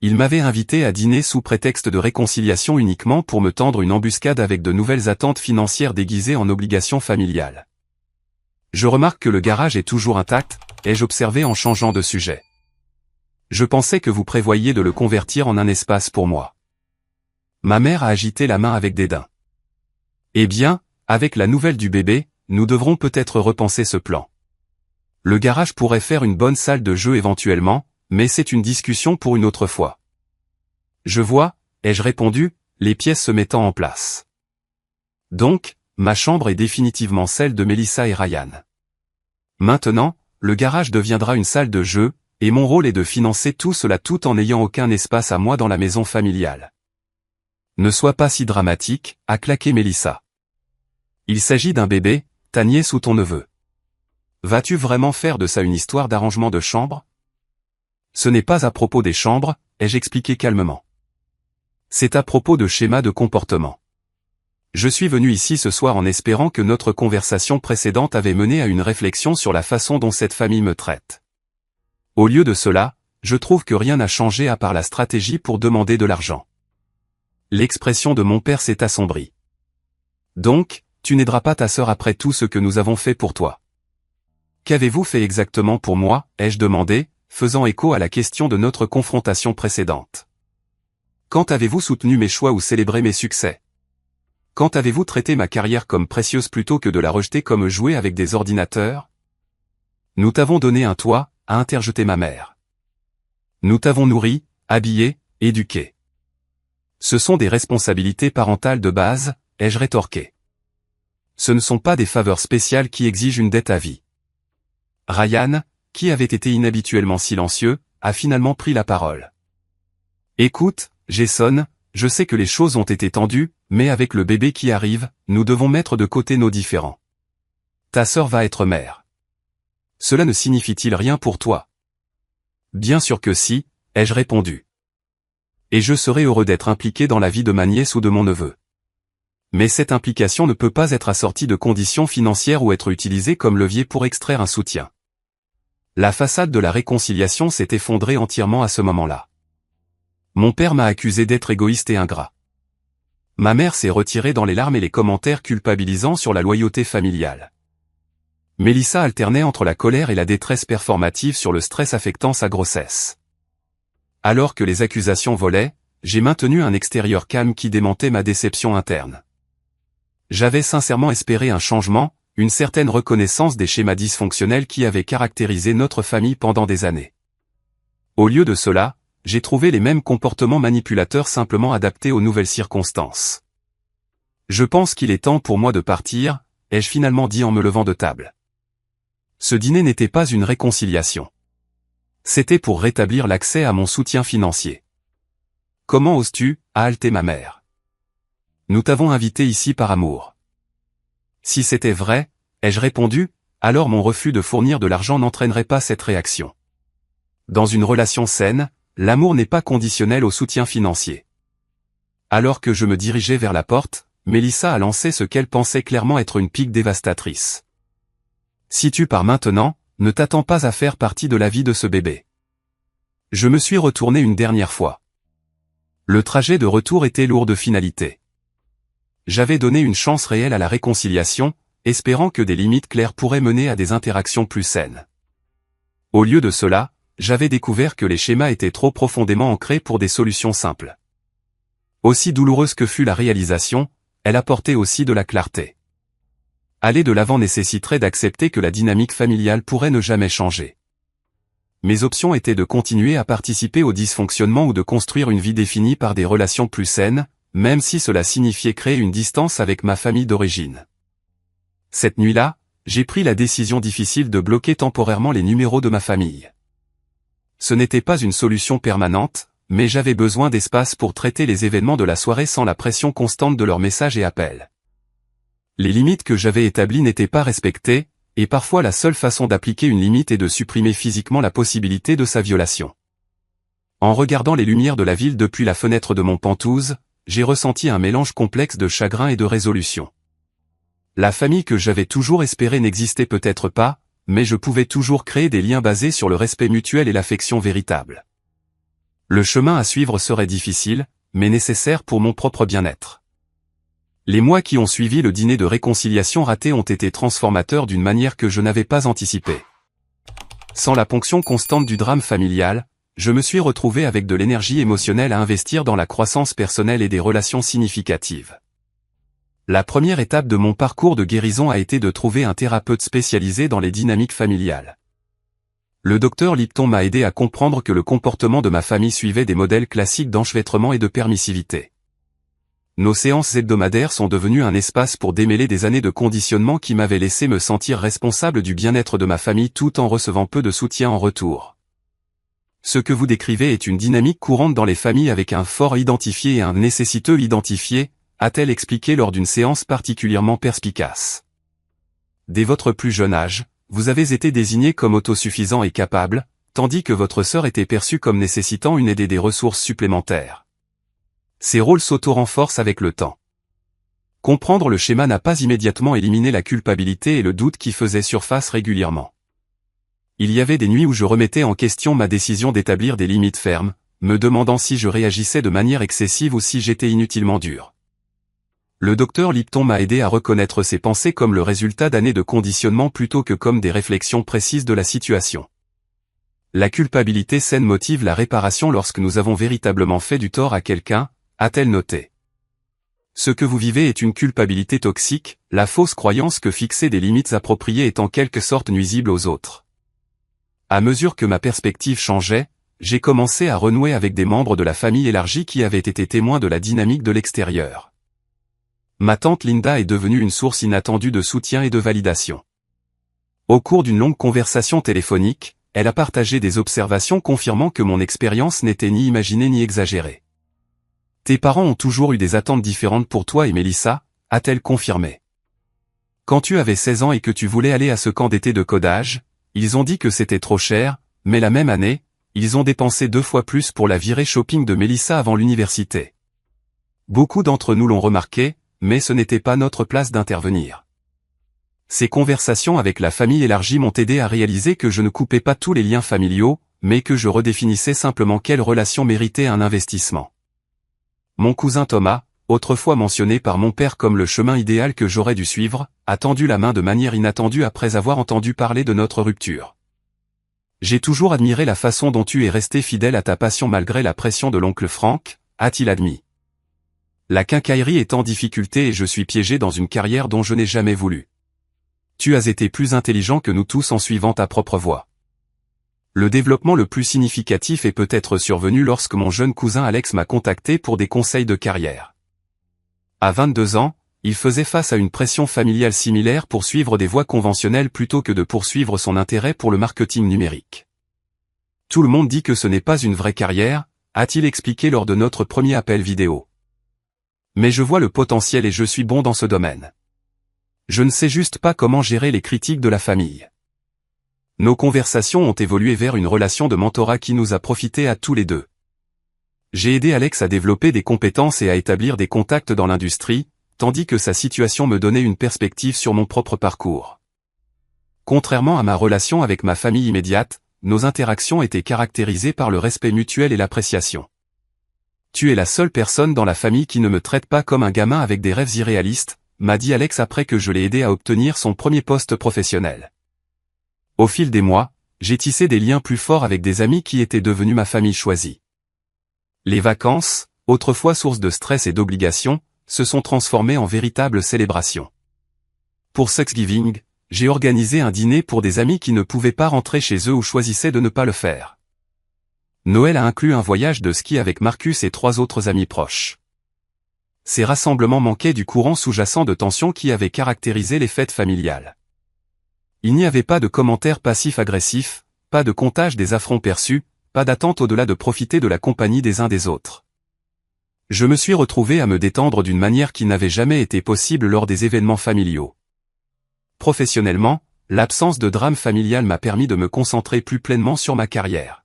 [SPEAKER 1] Il m'avait invité à dîner sous prétexte de réconciliation uniquement pour me tendre une embuscade avec de nouvelles attentes financières déguisées en obligations familiales. Je remarque que le garage est toujours intact, ai-je observé en changeant de sujet. Je pensais que vous prévoyiez de le convertir en un espace pour moi. Ma mère a agité la main avec dédain. Eh bien, avec la nouvelle du bébé, nous devrons peut-être repenser ce plan. Le garage pourrait faire une bonne salle de jeu éventuellement, mais c'est une discussion pour une autre fois. Je vois, ai-je répondu, les pièces se mettant en place. Donc, ma chambre est définitivement celle de Mélissa et Ryan. Maintenant, le garage deviendra une salle de jeu, et mon rôle est de financer tout cela tout en n'ayant aucun espace à moi dans la maison familiale. Ne sois pas si dramatique, a claqué Mélissa. Il s'agit d'un bébé, ta nièce ou ton neveu. Vas-tu vraiment faire de ça une histoire d'arrangement de chambre? Ce n'est pas à propos des chambres, ai-je expliqué calmement. C'est à propos de schémas de comportement. Je suis venu ici ce soir en espérant que notre conversation précédente avait mené à une réflexion sur la façon dont cette famille me traite. Au lieu de cela, je trouve que rien n'a changé à part la stratégie pour demander de l'argent. L'expression de mon père s'est assombrie. Donc, tu n'aideras pas ta sœur après tout ce que nous avons fait pour toi. Qu'avez-vous fait exactement pour moi, ai-je demandé, faisant écho à la question de notre confrontation précédente. Quand avez-vous soutenu mes choix ou célébré mes succès? Quand avez-vous traité ma carrière comme précieuse plutôt que de la rejeter comme jouer avec des ordinateurs? Nous t'avons donné un toit, a interjeté ma mère. Nous t'avons nourri, habillé, éduqué. Ce sont des responsabilités parentales de base, ai-je rétorqué. Ce ne sont pas des faveurs spéciales qui exigent une dette à vie. Ryan, qui avait été inhabituellement silencieux, a finalement pris la parole. Écoute, Jason, je sais que les choses ont été tendues, mais avec le bébé qui arrive, nous devons mettre de côté nos différends. Ta sœur va être mère. Cela ne signifie-t-il rien pour toi? Bien sûr que si, ai-je répondu. Et je serai heureux d'être impliqué dans la vie de ma nièce ou de mon neveu. Mais cette implication ne peut pas être assortie de conditions financières ou être utilisée comme levier pour extraire un soutien. La façade de la réconciliation s'est effondrée entièrement à ce moment-là. Mon père m'a accusé d'être égoïste et ingrat. Ma mère s'est retirée dans les larmes et les commentaires culpabilisants sur la loyauté familiale. Mélissa alternait entre la colère et la détresse performative sur le stress affectant sa grossesse. Alors que les accusations volaient, j'ai maintenu un extérieur calme qui démentait ma déception interne. J'avais sincèrement espéré un changement, une certaine reconnaissance des schémas dysfonctionnels qui avaient caractérisé notre famille pendant des années. Au lieu de cela, j'ai trouvé les mêmes comportements manipulateurs simplement adaptés aux nouvelles circonstances. Je pense qu'il est temps pour moi de partir, ai-je finalement dit en me levant de table. Ce dîner n'était pas une réconciliation. C'était pour rétablir l'accès à mon soutien financier. Comment oses-tu, a haleté ma mère. Nous t'avons invité ici par amour. Si c'était vrai, ai-je répondu, alors mon refus de fournir de l'argent n'entraînerait pas cette réaction. Dans une relation saine, l'amour n'est pas conditionnel au soutien financier. Alors que je me dirigeais vers la porte, Mélissa a lancé ce qu'elle pensait clairement être une pique dévastatrice. Si tu pars maintenant, ne t'attends pas à faire partie de la vie de ce bébé. Je me suis retourné une dernière fois. Le trajet de retour était lourd de finalité. J'avais donné une chance réelle à la réconciliation, espérant que des limites claires pourraient mener à des interactions plus saines. Au lieu de cela, j'avais découvert que les schémas étaient trop profondément ancrés pour des solutions simples. Aussi douloureuse que fut la réalisation, elle apportait aussi de la clarté. Aller de l'avant nécessiterait d'accepter que la dynamique familiale pourrait ne jamais changer. Mes options étaient de continuer à participer au dysfonctionnement ou de construire une vie définie par des relations plus saines, même si cela signifiait créer une distance avec ma famille d'origine. Cette nuit-là, j'ai pris la décision difficile de bloquer temporairement les numéros de ma famille. Ce n'était pas une solution permanente, mais j'avais besoin d'espace pour traiter les événements de la soirée sans la pression constante de leurs messages et appels. Les limites que j'avais établies n'étaient pas respectées, et parfois la seule façon d'appliquer une limite est de supprimer physiquement la possibilité de sa violation. En regardant les lumières de la ville depuis la fenêtre de mon Penthouse, j'ai ressenti un mélange complexe de chagrin et de résolution. La famille que j'avais toujours espérée n'existait peut-être pas, mais je pouvais toujours créer des liens basés sur le respect mutuel et l'affection véritable. Le chemin à suivre serait difficile, mais nécessaire pour mon propre bien-être. Les mois qui ont suivi le dîner de réconciliation raté ont été transformateurs d'une manière que je n'avais pas anticipée. Sans la ponction constante du drame familial, je me suis retrouvé avec de l'énergie émotionnelle à investir dans la croissance personnelle et des relations significatives. La première étape de mon parcours de guérison a été de trouver un thérapeute spécialisé dans les dynamiques familiales. Le docteur Lipton m'a aidé à comprendre que le comportement de ma famille suivait des modèles classiques d'enchevêtrement et de permissivité. Nos séances hebdomadaires sont devenues un espace pour démêler des années de conditionnement qui m'avaient laissé me sentir responsable du bien-être de ma famille tout en recevant peu de soutien en retour. Ce que vous décrivez est une dynamique courante dans les familles avec un fort identifié et un nécessiteux identifié, a-t-elle expliqué lors d'une séance particulièrement perspicace. Dès votre plus jeune âge, vous avez été désigné comme autosuffisant et capable, tandis que votre sœur était perçue comme nécessitant une aide et des ressources supplémentaires. Ces rôles s'auto-renforcent avec le temps. Comprendre le schéma n'a pas immédiatement éliminé la culpabilité et le doute qui faisaient surface régulièrement. Il y avait des nuits où je remettais en question ma décision d'établir des limites fermes, me demandant si je réagissais de manière excessive ou si j'étais inutilement dur. Le docteur Lipton m'a aidé à reconnaître ces pensées comme le résultat d'années de conditionnement plutôt que comme des réflexions précises de la situation. La culpabilité saine motive la réparation lorsque nous avons véritablement fait du tort à quelqu'un, a-t-elle noté. Ce que vous vivez est une culpabilité toxique, la fausse croyance que fixer des limites appropriées est en quelque sorte nuisible aux autres. À mesure que ma perspective changeait, j'ai commencé à renouer avec des membres de la famille élargie qui avaient été témoins de la dynamique de l'extérieur. Ma tante Linda est devenue une source inattendue de soutien et de validation. Au cours d'une longue conversation téléphonique, elle a partagé des observations confirmant que mon expérience n'était ni imaginée ni exagérée. Tes parents ont toujours eu des attentes différentes pour toi et Mélissa, a-t-elle confirmé. Quand tu avais 16 ans et que tu voulais aller à ce camp d'été de codage, ils ont dit que c'était trop cher, mais la même année, ils ont dépensé 2 fois plus pour la virée shopping de Mélissa avant l'université. Beaucoup d'entre nous l'ont remarqué, mais ce n'était pas notre place d'intervenir. Ces conversations avec la famille élargie m'ont aidé à réaliser que je ne coupais pas tous les liens familiaux, mais que je redéfinissais simplement quelles relations méritaient un investissement. Mon cousin Thomas, autrefois mentionné par mon père comme le chemin idéal que j'aurais dû suivre, a tendu la main de manière inattendue après avoir entendu parler de notre rupture. J'ai toujours admiré la façon dont tu es resté fidèle à ta passion malgré la pression de l'oncle Frank, a-t-il admis. La quincaillerie est en difficulté et je suis piégé dans une carrière dont je n'ai jamais voulu. Tu as été plus intelligent que nous tous en suivant ta propre voie. Le développement le plus significatif est peut-être survenu lorsque mon jeune cousin Alex m'a contacté pour des conseils de carrière. À 22 ans, il faisait face à une pression familiale similaire pour suivre des voies conventionnelles plutôt que de poursuivre son intérêt pour le marketing numérique. Tout le monde dit que ce n'est pas une vraie carrière, a-t-il expliqué lors de notre premier appel vidéo. Mais je vois le potentiel et je suis bon dans ce domaine. Je ne sais juste pas comment gérer les critiques de la famille. Nos conversations ont évolué vers une relation de mentorat qui nous a profité à tous les deux. J'ai aidé Alex à développer des compétences et à établir des contacts dans l'industrie, tandis que sa situation me donnait une perspective sur mon propre parcours. Contrairement à ma relation avec ma famille immédiate, nos interactions étaient caractérisées par le respect mutuel et l'appréciation. Tu es la seule personne dans la famille qui ne me traite pas comme un gamin avec des rêves irréalistes, m'a dit Alex après que je l'ai aidé à obtenir son premier poste professionnel. Au fil des mois, j'ai tissé des liens plus forts avec des amis qui étaient devenus ma famille choisie. Les vacances, autrefois source de stress et d'obligation, se sont transformées en véritables célébrations. Pour Thanksgiving, j'ai organisé un dîner pour des amis qui ne pouvaient pas rentrer chez eux ou choisissaient de ne pas le faire. Noël a inclus un voyage de ski avec Marcus et 3 autres amis proches. Ces rassemblements manquaient du courant sous-jacent de tension qui avait caractérisé les fêtes familiales. Il n'y avait pas de commentaires passifs-agressifs, pas de comptage des affronts perçus, pas d'attente au-delà de profiter de la compagnie des uns des autres. Je me suis retrouvé à me détendre d'une manière qui n'avait jamais été possible lors des événements familiaux. Professionnellement, l'absence de drame familial m'a permis de me concentrer plus pleinement sur ma carrière.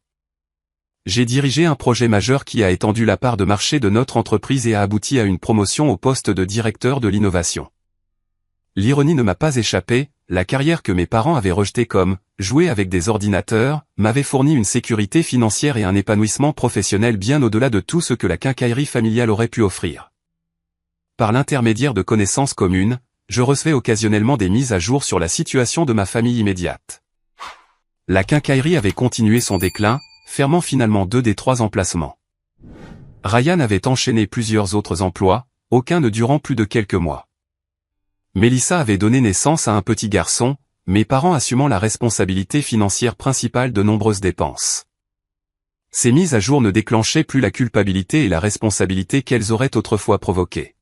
[SPEAKER 1] J'ai dirigé un projet majeur qui a étendu la part de marché de notre entreprise et a abouti à une promotion au poste de directeur de l'innovation. L'ironie ne m'a pas échappé, la carrière que mes parents avaient rejetée comme « jouer avec des ordinateurs » m'avait fourni une sécurité financière et un épanouissement professionnel bien au-delà de tout ce que la quincaillerie familiale aurait pu offrir. Par l'intermédiaire de connaissances communes, je recevais occasionnellement des mises à jour sur la situation de ma famille immédiate. La quincaillerie avait continué son déclin, fermant finalement 2 des 3 emplacements. Ryan avait enchaîné plusieurs autres emplois, aucun ne durant plus de quelques mois. Mélissa avait donné naissance à un petit garçon, mes parents assumant la responsabilité financière principale de nombreuses dépenses. Ces mises à jour ne déclenchaient plus la culpabilité et la responsabilité qu'elles auraient autrefois provoquées.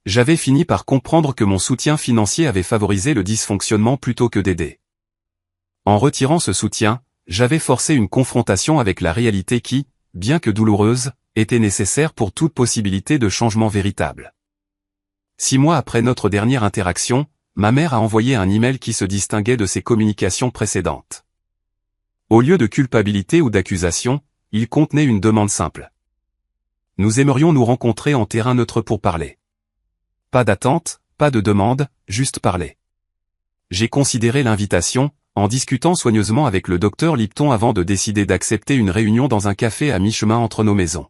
[SPEAKER 1] J'avais fini par comprendre que mon soutien financier avait favorisé le dysfonctionnement plutôt que d'aider. En retirant ce soutien, j'avais forcé une confrontation avec la réalité qui, bien que douloureuse, était nécessaire pour toute possibilité de changement véritable. 6 mois après notre dernière interaction, ma mère a envoyé un email qui se distinguait de ses communications précédentes. Au lieu de culpabilité ou d'accusation, il contenait une demande simple. Nous aimerions nous rencontrer en terrain neutre pour parler. Pas d'attente, pas de demande, juste parler. J'ai considéré l'invitation, en discutant soigneusement avec le docteur Lipton avant de décider d'accepter une réunion dans un café à mi-chemin entre nos maisons.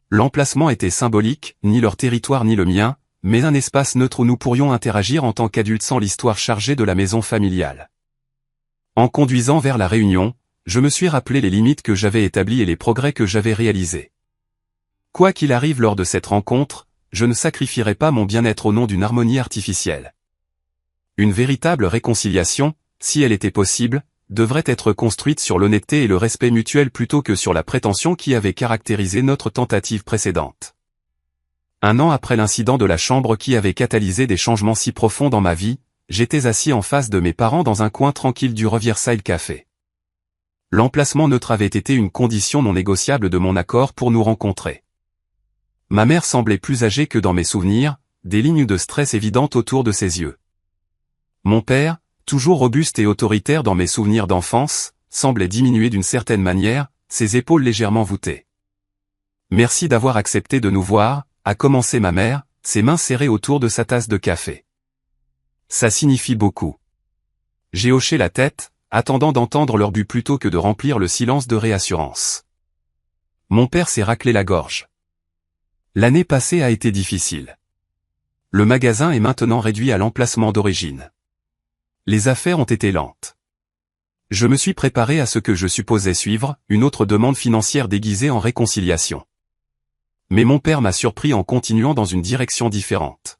[SPEAKER 1] L'emplacement était symbolique, ni leur territoire ni le mien, mais un espace neutre où nous pourrions interagir en tant qu'adultes sans l'histoire chargée de la maison familiale. En conduisant vers la réunion, je me suis rappelé les limites que j'avais établies et les progrès que j'avais réalisés. Quoi qu'il arrive lors de cette rencontre, je ne sacrifierai pas mon bien-être au nom d'une harmonie artificielle. Une véritable réconciliation, si elle était possible, devrait être construite sur l'honnêteté et le respect mutuel plutôt que sur la prétention qui avait caractérisé notre tentative précédente. 1 an après l'incident de la chambre qui avait catalysé des changements si profonds dans ma vie, j'étais assis en face de mes parents dans un coin tranquille du Riverside Café. L'emplacement neutre avait été une condition non négociable de mon accord pour nous rencontrer. Ma mère semblait plus âgée que dans mes souvenirs, des lignes de stress évidentes autour de ses yeux. Mon père, toujours robuste et autoritaire dans mes souvenirs d'enfance, semblait diminuer d'une certaine manière, ses épaules légèrement voûtées. « Merci d'avoir accepté de nous voir », a commencé ma mère, ses mains serrées autour de sa tasse de café. Ça signifie beaucoup. J'ai hoché la tête, attendant d'entendre leur but plutôt que de remplir le silence de réassurance. Mon père s'est raclé la gorge. L'année passée a été difficile. Le magasin est maintenant réduit à l'emplacement d'origine. Les affaires ont été lentes. Je me suis préparé à ce que je supposais suivre, une autre demande financière déguisée en réconciliation. Mais mon père m'a surpris en continuant dans une direction différente.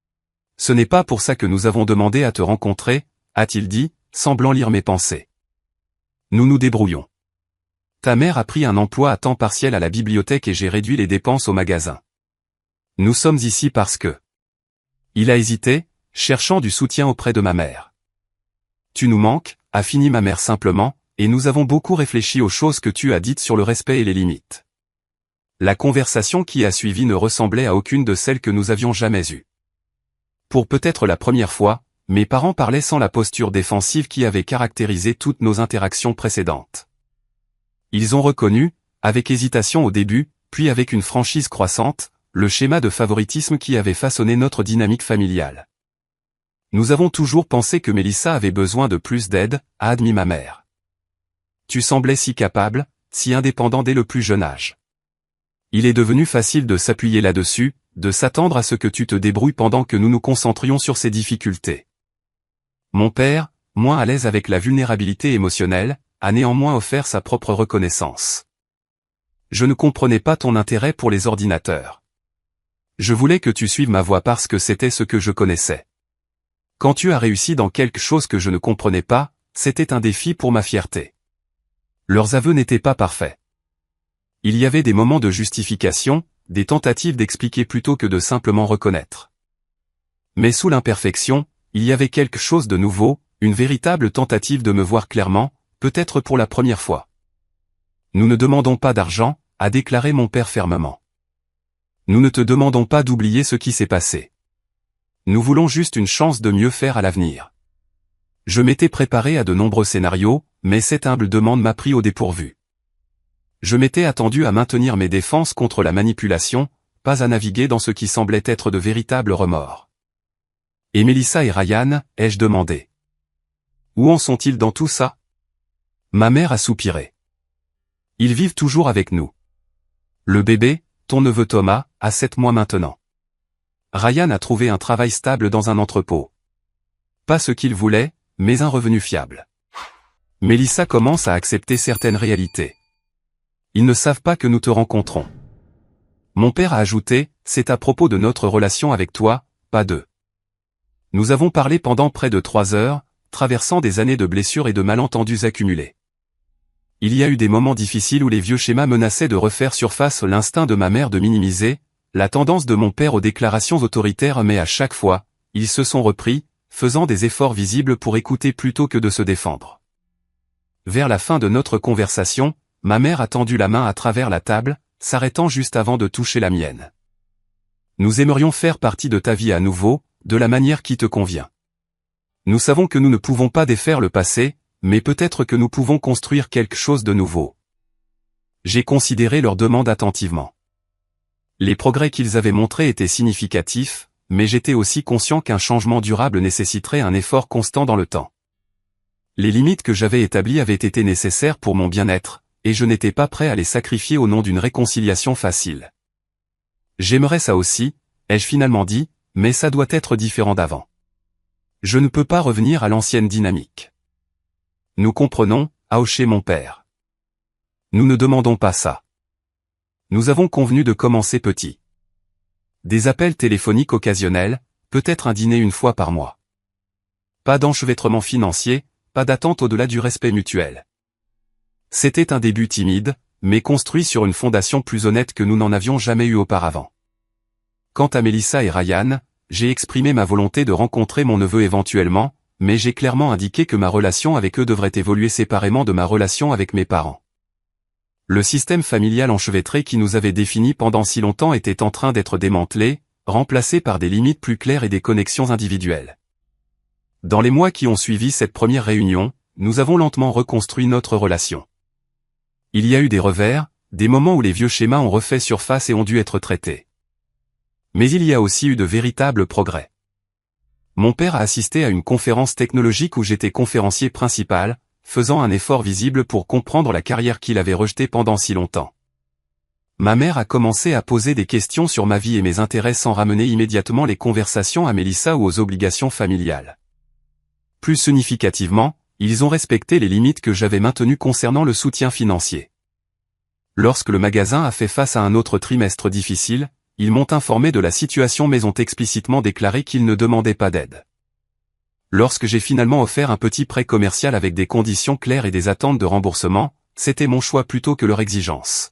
[SPEAKER 1] « Ce n'est pas pour ça que nous avons demandé à te rencontrer », a-t-il dit, semblant lire mes pensées. « Nous nous débrouillons. Ta mère a pris un emploi à temps partiel à la bibliothèque et j'ai réduit les dépenses au magasin. Nous sommes ici parce que... » Il a hésité, cherchant du soutien auprès de ma mère. « Tu nous manques », a fini ma mère simplement, et nous avons beaucoup réfléchi aux choses que tu as dites sur le respect et les limites. La conversation qui a suivi ne ressemblait à aucune de celles que nous avions jamais eues. Pour peut-être la première fois, mes parents parlaient sans la posture défensive qui avait caractérisé toutes nos interactions précédentes. Ils ont reconnu, avec hésitation au début, puis avec une franchise croissante, le schéma de favoritisme qui avait façonné notre dynamique familiale. Nous avons toujours pensé que Mélissa avait besoin de plus d'aide, a admis ma mère. Tu semblais si capable, si indépendant dès le plus jeune âge. Il est devenu facile de s'appuyer là-dessus, de s'attendre à ce que tu te débrouilles pendant que nous nous concentrions sur ces difficultés. Mon père, moins à l'aise avec la vulnérabilité émotionnelle, a néanmoins offert sa propre reconnaissance. Je ne comprenais pas ton intérêt pour les ordinateurs. Je voulais que tu suives ma voie parce que c'était ce que je connaissais. Quand tu as réussi dans quelque chose que je ne comprenais pas, c'était un défi pour ma fierté. Leurs aveux n'étaient pas parfaits. Il y avait des moments de justification, des tentatives d'expliquer plutôt que de simplement reconnaître. Mais sous l'imperfection, il y avait quelque chose de nouveau, une véritable tentative de me voir clairement, peut-être pour la première fois. Nous ne demandons pas d'argent, a déclaré mon père fermement. Nous ne te demandons pas d'oublier ce qui s'est passé. Nous voulons juste une chance de mieux faire à l'avenir. Je m'étais préparé à de nombreux scénarios, mais cette humble demande m'a pris au dépourvu. Je m'étais attendu à maintenir mes défenses contre la manipulation, pas à naviguer dans ce qui semblait être de véritables remords. Et Mélissa et Ryan, ai-je demandé. Où en sont-ils dans tout ça? Ma mère a soupiré. Ils vivent toujours avec nous. Le bébé, ton neveu Thomas, a 7 mois maintenant. Ryan a trouvé un travail stable dans un entrepôt. Pas ce qu'il voulait, mais un revenu fiable. Mélissa commence à accepter certaines réalités. Ils ne savent pas que nous te rencontrons. Mon père a ajouté, c'est à propos de notre relation avec toi, pas d'eux. Nous avons parlé pendant près de 3 heures, traversant des années de blessures et de malentendus accumulés. Il y a eu des moments difficiles où les vieux schémas menaçaient de refaire surface, l'instinct de ma mère de minimiser, la tendance de mon père aux déclarations autoritaires, mais à chaque fois, ils se sont repris, faisant des efforts visibles pour écouter plutôt que de se défendre. Vers la fin de notre conversation, ma mère a tendu la main à travers la table, s'arrêtant juste avant de toucher la mienne. Nous aimerions faire partie de ta vie à nouveau, de la manière qui te convient. Nous savons que nous ne pouvons pas défaire le passé, mais peut-être que nous pouvons construire quelque chose de nouveau. J'ai considéré leur demande attentivement. Les progrès qu'ils avaient montrés étaient significatifs, mais j'étais aussi conscient qu'un changement durable nécessiterait un effort constant dans le temps. Les limites que j'avais établies avaient été nécessaires pour mon bien-être, et je n'étais pas prêt à les sacrifier au nom d'une réconciliation facile. J'aimerais ça aussi, ai-je finalement dit, mais ça doit être différent d'avant. Je ne peux pas revenir à l'ancienne dynamique. Nous comprenons, a hoché mon père. Nous ne demandons pas ça. Nous avons convenu de commencer petit. Des appels téléphoniques occasionnels, peut-être un dîner une fois par mois. Pas d'enchevêtrement financier, pas d'attente au-delà du respect mutuel. C'était un début timide, mais construit sur une fondation plus honnête que nous n'en avions jamais eu auparavant. Quant à Mélissa et Ryan, j'ai exprimé ma volonté de rencontrer mon neveu éventuellement, mais j'ai clairement indiqué que ma relation avec eux devrait évoluer séparément de ma relation avec mes parents. Le système familial enchevêtré qui nous avait définis pendant si longtemps était en train d'être démantelé, remplacé par des limites plus claires et des connexions individuelles. Dans les mois qui ont suivi cette première réunion, nous avons lentement reconstruit notre relation. Il y a eu des revers, des moments où les vieux schémas ont refait surface et ont dû être traités. Mais il y a aussi eu de véritables progrès. Mon père a assisté à une conférence technologique où j'étais conférencier principal, faisant un effort visible pour comprendre la carrière qu'il avait rejetée pendant si longtemps. Ma mère a commencé à poser des questions sur ma vie et mes intérêts sans ramener immédiatement les conversations à Mélissa ou aux obligations familiales. Plus significativement, ils ont respecté les limites que j'avais maintenues concernant le soutien financier. Lorsque le magasin a fait face à un autre trimestre difficile, ils m'ont informé de la situation mais ont explicitement déclaré qu'ils ne demandaient pas d'aide. Lorsque j'ai finalement offert un petit prêt commercial avec des conditions claires et des attentes de remboursement, c'était mon choix plutôt que leur exigence.